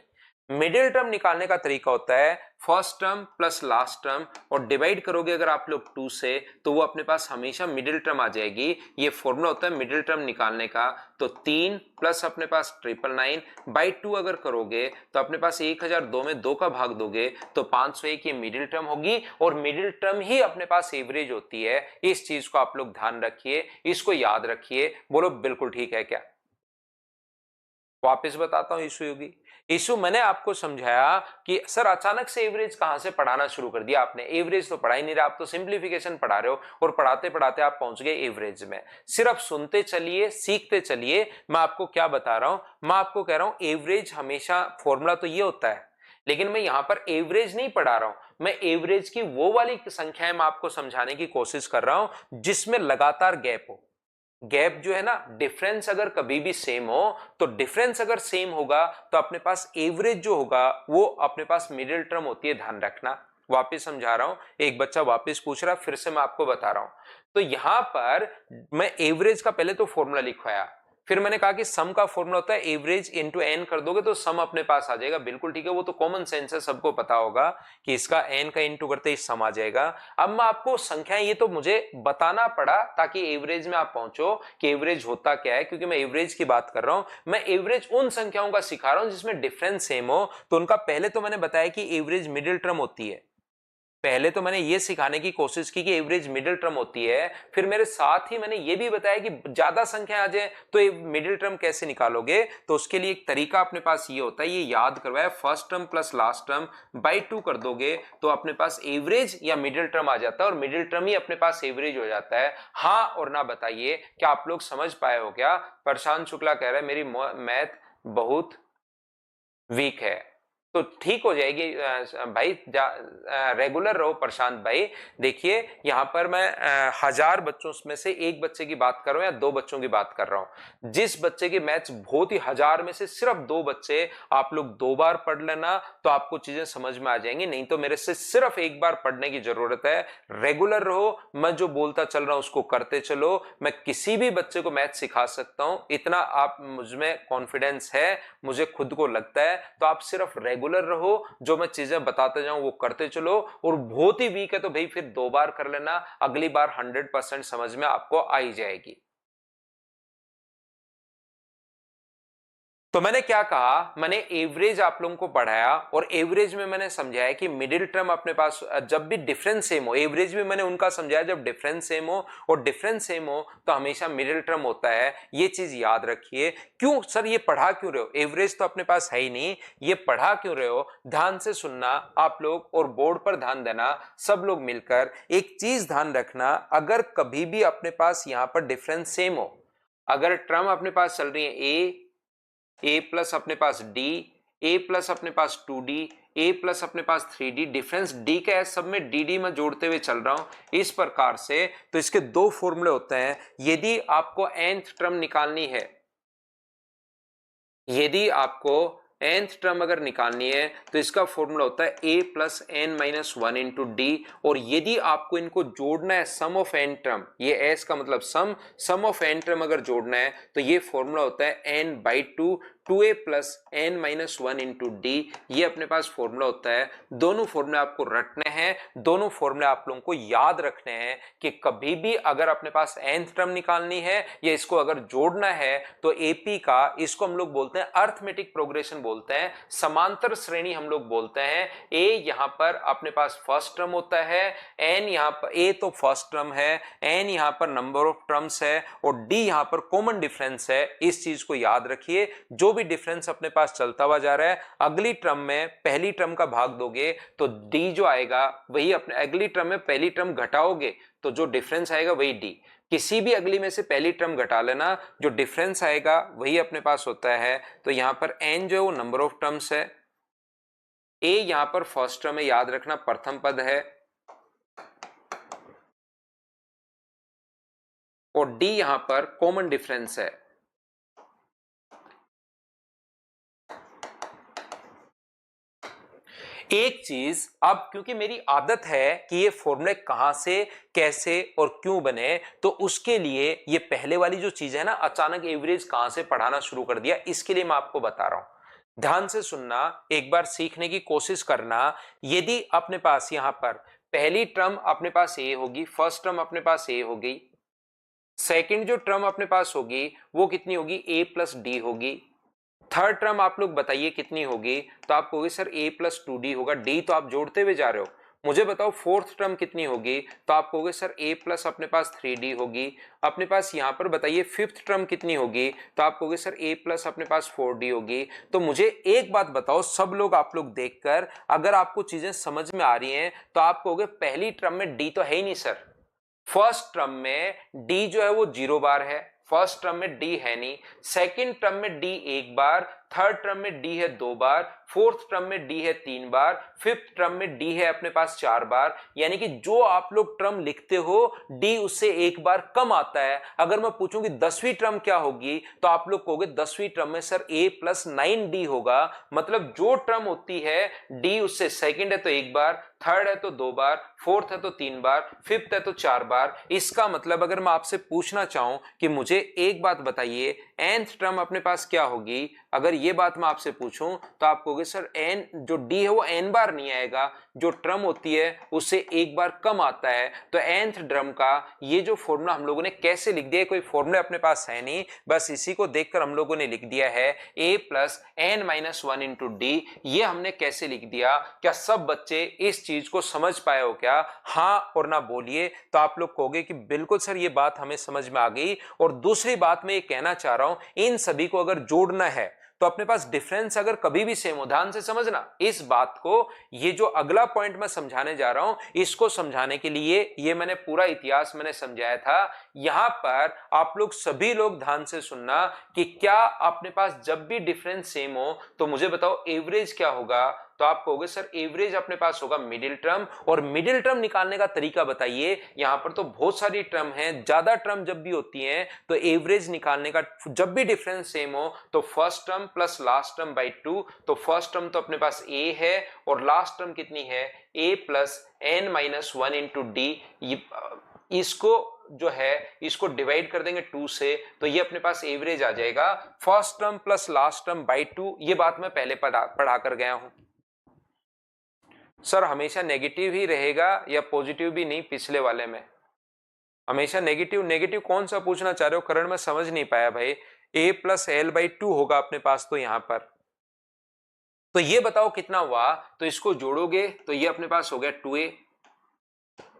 मिडिल टर्म निकालने का तरीका होता है first term plus last term और डिवाइड करोगे अगर आप लोग 2 से तो वो अपने पास हमेशा मिडिल टर्म आ जाएगी। ये फॉर्मूला होता है मिडिल टर्म निकालने का। तो 3 प्लस अपने पास 999 बाई 2 अगर करोगे तो अपने पास 1002 में 2 का भाग दोगे तो 501 ये मिडिल टर्म होगी और मिडिल टर्म ही अपने पास एवरेज होती है। इस चीज को आप लोग ध्यान रखिए, इसको याद रखिए। बोलो बिल्कुल ठीक है क्या? वापस बताता हूं इशू योगी, इशू मैंने आपको समझाया कि सर अचानक से एवरेज कहां से पढ़ाना शुरू कर दिया आपने? एवरेज तो पढ़ा ही नहीं रहा, आप तो सिंप्लीफिकेशन पढ़ा रहे हो और पढ़ाते पढ़ाते आप पहुंच गए एवरेज में। सिर्फ सुनते चलिए, सीखते चलिए। मैं आपको क्या बता रहा हूं? मैं आपको कह रहा हूं एवरेज हमेशा फॉर्मूला तो ये होता है, लेकिन मैं यहां पर एवरेज नहीं पढ़ा रहा हूं, मैं एवरेज की वो वाली संख्याएं मैं आपको समझाने की कोशिश कर रहा हूं जिसमें लगातार गैप हो। गैप जो है ना, डिफरेंस अगर कभी भी सेम हो तो डिफरेंस अगर सेम होगा तो अपने पास एवरेज जो होगा वो अपने पास मिडिल टर्म होती है, ध्यान रखना। वापस समझा रहा हूं, एक बच्चा वापस पूछ रहा, फिर से मैं आपको बता रहा हूं। तो यहां पर मैं एवरेज का पहले तो फॉर्मूला लिखवाया, फिर मैंने कहा कि सम का फॉर्मूला होता है एवरेज इनटू एन कर दोगे तो सम अपने पास आ जाएगा। बिल्कुल ठीक है, वो तो कॉमन सेंस है, सबको पता होगा कि इसका एन का इनटू करते ही सम आ जाएगा। अब मैं आपको संख्याएं ये तो मुझे बताना पड़ा ताकि एवरेज में आप पहुंचो कि एवरेज होता क्या है, क्योंकि मैं एवरेज की बात कर रहा हूं। मैं एवरेज उन संख्याओं का सिखा रहा हूं जिसमें डिफरेंस सेम हो। तो उनका पहले तो मैंने बताया कि एवरेज मिडिल टर्म होती है, पहले तो मैंने ये सिखाने की कोशिश की कि एवरेज मिडिल टर्म होती है। फिर मेरे साथ ही मैंने ये भी बताया कि ज्यादा संख्या आ जाए तो मिडिल टर्म कैसे निकालोगे। तो उसके लिए एक तरीका अपने पास ये होता है, ये याद करवाया, first term plus last term by 2 कर दोगे तो अपने पास एवरेज या मिडिल टर्म आ जाता है और मिडिल टर्म ही अपने पास एवरेज हो जाता है। हाँ और ना बताइए, क्या आप लोग समझ पाए हो क्या? प्रशांत शुक्ला कह रहा है मेरी मैथ बहुत वीक है, तो ठीक हो जाएगी भाई, रेगुलर रहो प्रशांत भाई। देखिए यहां पर मैं 1000 बच्चों में से एक बच्चे की बात कर रहा हूं या 2 बच्चों की बात कर रहा हूं। जिस बच्चे की मैथ्स बहुत ही 1000 में से सिर्फ 2 बच्चे, आप लोग 2 बार पढ़ लेना तो आपको चीजें समझ में आ जाएंगी, नहीं तो मेरे से सिर्फ 1 बार पढ़ने की जरूरत है। रेगुलर रहो, मैं जो बोलता चल रहा हूं उसको करते चलो। मैं किसी भी बच्चे को मैथ सिखा सकता हूं, इतना आप मुझमें कॉन्फिडेंस है, मुझे खुद को लगता है। तो आप सिर्फ रेगुलर रहो, जो मैं चीजें बताते जाऊं वो करते चलो। और बहुत ही वीक है तो भाई फिर 2 बार कर लेना, अगली बार 100% समझ में आपको आ ही जाएगी। तो मैंने क्या कहा, मैंने एवरेज आप लोगों को पढ़ाया और एवरेज में मैंने समझाया कि मिडिल टर्म अपने पास जब भी डिफरेंस सेम हो, एवरेज में मैंने उनका समझाया जब डिफरेंस सेम हो, और डिफरेंस सेम हो तो हमेशा मिडिल टर्म होता है। ये चीज याद रखिए। क्यों सर ये पढ़ा क्यों रहे हो? एवरेज तो अपने पास है ही नहीं, ये पढ़ा क्यों रहे हो? ध्यान से सुनना आप लोग और बोर्ड पर ध्यान देना, सब लोग मिलकर एक चीज ध्यान रखना, अगर कभी भी अपने पास यहां पर डिफरेंस सेम हो, अगर टर्म अपने पास चल रही है ए प्लस अपने पास डी, ए प्लस अपने पास 2d, ए प्लस अपने पास 3d, डिफरेंस डी का है, सब में डी डी में जोड़ते हुए चल रहा हूं इस प्रकार से। तो इसके 2 फॉर्मूले होते हैं। यदि आपको nth टर्म निकालनी है, यदि आपको nth टर्म अगर निकालनी है तो इसका फॉर्मूला होता है a plus n minus one into d. और यदि आपको इनको जोड़ना है सम ऑफ n टर्म, ये s का मतलब सम ऑफ n टर्म अगर जोड़ना है तो ये फॉर्मूला होता है n by two 2a plus n minus one into d. ये अपने पास फॉर्मूला होता है। दोनों फॉर्मूले आपको रटने हैं, दोनों फॉर्मूले आप लोगों को याद रखने हैं कि कभी भी अगर अपने पास nth टर्म निकालनी है या इसको अगर जोड़ना है तो एपी का, इसको हम लोग बोलते हैं अर्थमेटिक प्रोग्रेशन बोलते हैं, समांतर श्रेणी हम लोग बोलते हैं। ए यहां पर अपने पास फर्स्ट टर्म होता है, एन यहां पर ए तो फर्स्ट टर्म है, एन यहां पर नंबर ऑफ टर्म्स है और डी यहां पर कॉमन डिफरेंस है। इस चीज को याद रखिए, जो भी डिफरेंस अपने पास चलता हुआ जा रहा है अगली टर्म में पहली टर्म का भाग दोगे तो डी जो आएगा वही अपने, अगली टर्म में पहली टर्म घटाओगे तो जो डिफरेंस आएगा वही डी। किसी भी अगली में से पहली टर्म घटा लेना, जो डिफरेंस आएगा वही अपने पास होता है। तो यहां पर एन जो है वो नंबर ऑफ टर्म्स है, ए यहां पर फर्स्ट टर्म है, याद रखना प्रथम पद है, और डी यहां पर कॉमन डिफरेंस है। एक चीज अब क्योंकि मेरी आदत है कि ये फॉर्मूले कहां से कैसे और क्यों बने, तो उसके लिए ये पहले वाली जो चीज है ना, अचानक एवरेज कहां से पढ़ाना शुरू कर दिया, इसके लिए मैं आपको बता रहा हूं। ध्यान से सुनना, एक बार सीखने की कोशिश करना। यदि अपने पास यहां पर पहली टर्म अपने पास ए होगी, फर्स्ट टर्म अपने पास ए होगी, सेकेंड जो टर्म अपने पास होगी वो कितनी होगी, ए प्लस डी होगी, थर्ड टर्म आप लोग बताइए कितनी होगी, तो आप कहोगे sir a plus two D होगा, डी तो आप जोड़ते हुए जा रहे हो। मुझे बताओ फोर्थ टर्म कितनी होगी, तो आप कहोगे सर a प्लस अपने पास 3d होगी। अपने पास यहां पर बताइए फिफ्थ टर्म कितनी होगी, तो आप कहोगे सर a प्लस अपने पास 4d होगी। तो मुझे एक बात बताओ, सब लोग आप लोग देखकर अगर आपको चीजें समझ में आ रही हैं तो आप कहोगे पहली टर्म में d तो है ही नहीं सर, फर्स्ट टर्म में d जो है वो 0 बार है, फर्स्ट टर्म में डी है नहीं, सेकंड टर्म में डी एक बार, थर्ड टर्म में डी है 2 बार, फोर्थ टर्म में डी है 3 बार, फिफ्थ टर्म में डी है अपने पास 4 बार। यानी कि जो आप लोग टर्म लिखते हो डी उससे एक बार कम आता है। अगर मैं पूछूं कि 10वीं टर्म क्या होगी, तो आप लोग कहोगे 10वीं टर्म में सर a प्लस 9d होगा। मतलब जो टर्म होती है डी उससे सेकंड है तो एक बार, थर्ड है तो 2 बार, फोर्थ है तो 3 बार, फिफ्थ है तो 4 बार। इसका मतलब अगर मैं आपसे पूछना चाहूं कि मुझे एक बात बताइए nth टर्म अपने पास क्या होगी, अगर ये बात मैं आपसे पूछूं तो आप कहोगे सर n जो d है वो n बार नहीं आएगा, जो टर्म होती है उससे एक बार कम आता है। तो nth टर्म का ये जो फॉर्मूला हम लोगों ने कैसे लिख दिया है, कोई फॉर्मूला अपने पास है नहीं, बस इसी को देखकर हम लोगों ने लिख दिया है a plus n minus one into d. ये हमने कैसे लिख दिया, क्या सब बच्चे इस चीज को समझ पाए हो क्या? हाँ और ना बोलिए तो आप लोग कहोगे कि बिल्कुल सर ये बात हमें समझ में आ गई। और दूसरी बात मैं ये कहना चाह रहा हूं, इन सभी को अगर जोड़ना है तो अपने पास डिफरेंस अगर कभी भी सेम हो, ध्यान से समझना इस बात को, ये जो अगला पॉइंट मैं समझाने जा रहा हूं इसको समझाने के लिए ये मैंने पूरा इतिहास मैंने समझाया था। यहां पर आप लोग सभी लोग ध्यान से सुनना कि क्या अपने पास जब भी डिफरेंस सेम हो तो मुझे बताओ एवरेज क्या होगा। तो आप कहोगे सर एवरेज अपने पास होगा मिडिल टर्म। और मिडिल टर्म निकालने का तरीका बताइए, यहां पर तो बहुत सारी टर्म हैं, ज्यादा टर्म जब भी होती हैं तो एवरेज निकालने का, जब भी डिफरेंस सेम हो तो first term plus last term by 2। तो फर्स्ट टर्म तो अपने पास a है और लास्ट टर्म कितनी है, a plus n minus one into d. इसको जो है इसको डिवाइड कर देंगे 2 से तो ये अपने पास एवरेज आ जाएगा first term plus last term by 2। ये बात मैं पहले पढ़ा कर गया हूं। सर हमेशा नेगेटिव ही रहेगा या पॉजिटिव भी नहीं? पिछले वाले में हमेशा नेगेटिव। नेगेटिव कौन सा पूछना चाह रहे हो करण? मैं समझ नहीं पाया भाई। a प्लस एल बाई 2 होगा अपने पास तो यहां पर, तो ये बताओ कितना हुआ। तो इसको जोड़ोगे तो ये अपने पास हो गया 2a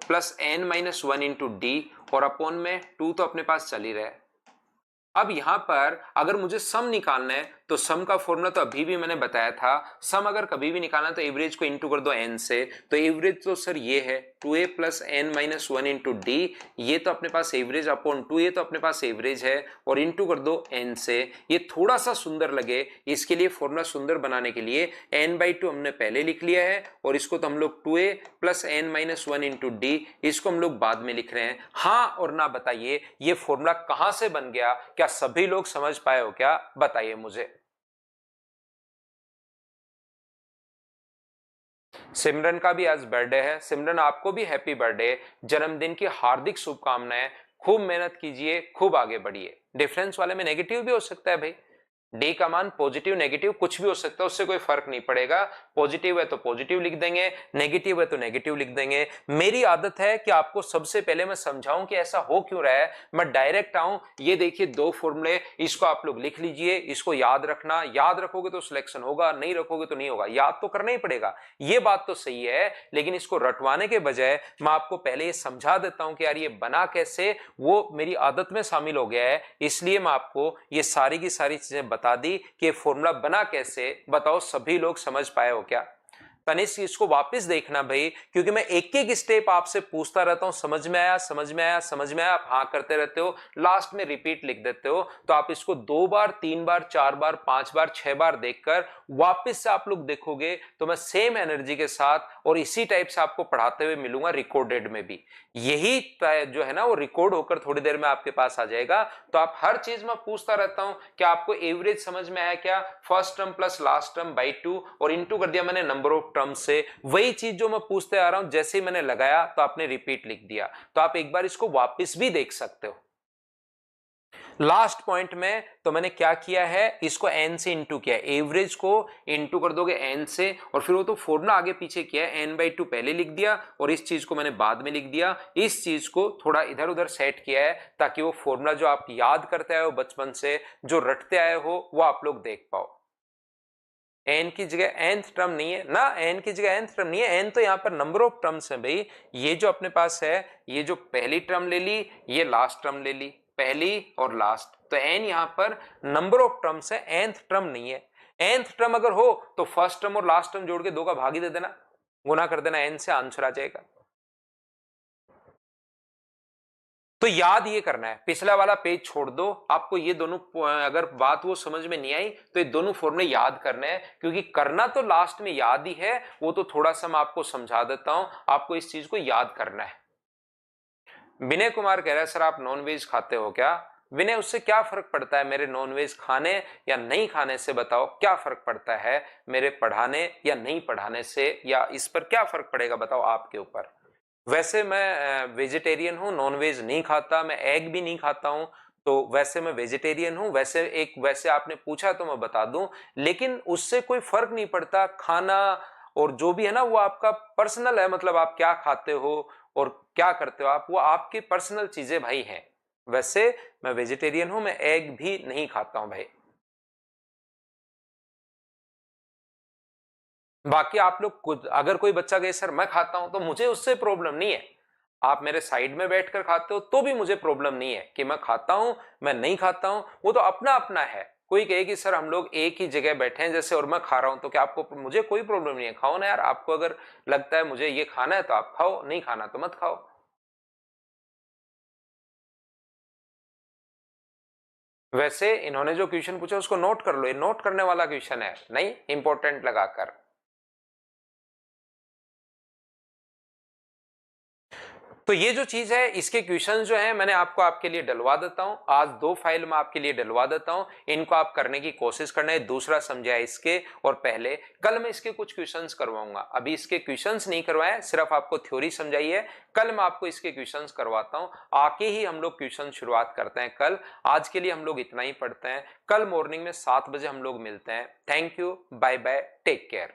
plus n minus one into d, और अपॉन में 2 तो अपने पास चल ही रहा है। अब यहां पर अगर मुझे सम निकालना है तो सम का फॉर्मूला तो अभी भी मैंने बताया था। सम अगर कभी भी निकालना तो एवरेज को इंटू कर दो n से, तो एवरेज तो सर ये है 2a plus n minus one into d. ये तो अपने पास एवरेज अपॉन 2, ये तो अपने पास एवरेज है, और इंटू कर दो n से। ये थोड़ा सा सुंदर लगे इसके लिए, फॉर्मूला सुंदर बनाने के लिए n बाई 2 हमने पहले लिख लिया है, और इसको तो हम लोग 2a plus n minus one into d इसको हम लोग बाद में लिख रहे हैं। हाँ और ना बताइए ये फॉर्मूला कहां से बन गया, क्या सभी लोग समझ पाए हो क्या? बताइए मुझे। सिमरन का भी आज बर्थडे है। सिमरन आपको भी हैप्पी बर्थडे, जन्मदिन की हार्दिक शुभकामनाएं। खूब मेहनत कीजिए, खूब आगे बढ़िए। डिफरेंस वाले में नेगेटिव भी हो सकता है भाई, डी का मान पॉजिटिव नेगेटिव कुछ भी हो सकता है, उससे कोई फर्क नहीं पड़ेगा। पॉजिटिव है तो पॉजिटिव लिख देंगे, नेगेटिव है तो नेगेटिव लिख देंगे। मेरी आदत है कि आपको सबसे पहले मैं समझाऊं कि ऐसा हो क्यों रहा है, मैं डायरेक्ट आऊं। ये देखिए दो फॉर्मूले, इसको आप लोग लिख लीजिए, इसको याद रखना। याद रखोगे तो सिलेक्शन होगा, नहीं रखोगे तो नहीं होगा। याद तो करना ही पड़ेगा, ये बात तो सही है, लेकिन इसको रटवाने के बजाय मैं आपको पहले ये समझा देता हूं कि यार ये बना कैसे, वो मेरी आदत में शामिल हो गया है। इसलिए मैं आपको ये सारी की सारी चीजें बता दी कि फॉर्मूला बना कैसे। बताओ सभी लोग समझ पाए हो क्या? तनिष्क इसको वापस देखना भाई, क्योंकि मैं एक एक स्टेप आपसे पूछता रहता हूं, समझ में आया, समझ में आया, समझ में आया, आप हाँ करते रहते हो, लास्ट में रिपीट लिख देते हो। तो आप इसको 2 बार 3 बार 4 बार 5 बार 6 बार देखकर वापस से आप लोग देखोगे तो मैं सेम एनर्जी के साथ और इसी टाइप से आपको पढ़ाते हुए मिलूंगा रिकॉर्डेड में भी। यही जो है ना वो रिकॉर्ड होकर थोड़ी देर में आपके पास आ जाएगा। तो आप हर चीज में पूछता रहता हूं कि आपको एवरेज समझ में आया क्या, first term plus last term by 2 और इनटू कर दिया मैंने नंबर ऑफ टर्म से। वही चीज जो मैं पूछते आ रहा हूं, जैसे ही मैंने लगाया तो आपने रिपीट लिख दिया। तो आप एक बार इसको वापस भी देख सकते हो। लास्ट पॉइंट में तो मैंने क्या किया है, इसको n से इंटू किया, एवरेज को इंटू कर दोगे n से, और फिर वो तो फॉर्मूला आगे पीछे किया है, n/2 पहले लिख दिया और इस चीज को मैंने बाद में लिख दिया। इस चीज को थोड़ा इधर उधर सेट किया है ताकि वो फॉर्मूला जो आप याद करते आए हो बचपन से, जो रटते आए हो, वो आप लोग देख पाओ। n की जगह nth टर्म नहीं है ना, n की जगह nth टर्म नहीं है, n तो यहां पर नंबर ऑफ टर्म्स है भाई। ये जो अपने पास है, ये जो पहली टर्म ले ली, ये लास्ट टर्म ले ली, पहली और लास्ट, तो n यहां पर नंबर ऑफ टर्म्स है, nth टर्म नहीं है। nth टर्म अगर हो तो फर्स्ट टर्म और लास्ट टर्म जोड़ के 2 का भाग ही दे देना, गुना कर देना n से, आंसर आ जाएगा। तो याद ये करना है, पिछला वाला पेज छोड़ दो। आपको ये दोनों अगर बात वो समझ में नहीं आई तो ये दोनों फॉर्मूले याद करने हैं, क्योंकि करना तो लास्ट में याद ही है, वो तो थोड़ा सा मैं आपको समझा देता हूं, आपको इस चीज को याद करना है। विनय कुमार कह रहा है सर आप नॉनवेज खाते हो क्या? विनय उससे क्या फर्क पड़ता है मेरे नॉनवेज खाने या नहीं खाने से? बताओ क्या फर्क पड़ता है मेरे पढ़ाने या नहीं पढ़ाने से, या इस पर क्या फर्क पड़ेगा बताओ आपके ऊपर? वैसे मैं वेजिटेरियन हूं, नॉनवेज नहीं खाता, मैं एग भी नहीं खाता हूं, तो वैसे मैं वेजिटेरियन हूं। वैसे आपने पूछा तो मैं बता दूं, लेकिन उससे कोई फर्क नहीं पड़ता। खाना और जो भी है ना वो आपका पर्सनल है, मतलब आप क्या खाते हो और क्या करते हो आप, वो आपकी पर्सनल चीजें भाई हैं। वैसे मैं वेजिटेरियन हूं, मैं एग भी नहीं खाता हूं भाई। बाकी आप लोग खुद, अगर कोई बच्चा कहे सर मैं खाता हूं, तो मुझे उससे प्रॉब्लम नहीं है। आप मेरे साइड में बैठकर खाते हो तो भी मुझे प्रॉब्लम नहीं है कि मैं खाता हूं मैं नहीं खाता हूं, वो तो अपना अपना है। कोई कहे कि सर हम लोग एक ही जगह बैठे हैं जैसे और मैं खा रहा हूं, तो क्या आपको, मुझे कोई प्रॉब्लम नहीं है, खाओ ना यार। आपको अगर लगता है मुझे ये खाना है तो आप खाओ, नहीं खाना तो मत खाओ। वैसे इन्होंने जो क्वेश्चन पूछा उसको नोट कर लो, ये नोट करने वाला क्वेश्चन है, नहीं इंपॉर्टेंट लगाकर। तो ये जो चीज है, इसके क्वेश्चन जो है मैंने आपको आपके लिए डलवा देता हूं, आज 2 फाइल में आपके लिए डलवा देता हूं। इनको आप करने की कोशिश करना है। दूसरा समझाया इसके, और पहले कल मैं इसके कुछ क्वेश्चंस करवाऊंगा। अभी इसके क्वेश्चंस नहीं करवाए, सिर्फ आपको थ्योरी समझाई है। कल मैं आपको इसके क्वेश्चंस करवाता हूं, आके ही हम लोग क्वेश्चन शुरुआत करते हैं कल। आज के लिए हम लोग इतना ही पढ़ते हैं, कल मॉर्निंग में 7 बजे हम लोग मिलते हैं। Thank you, bye bye, take care.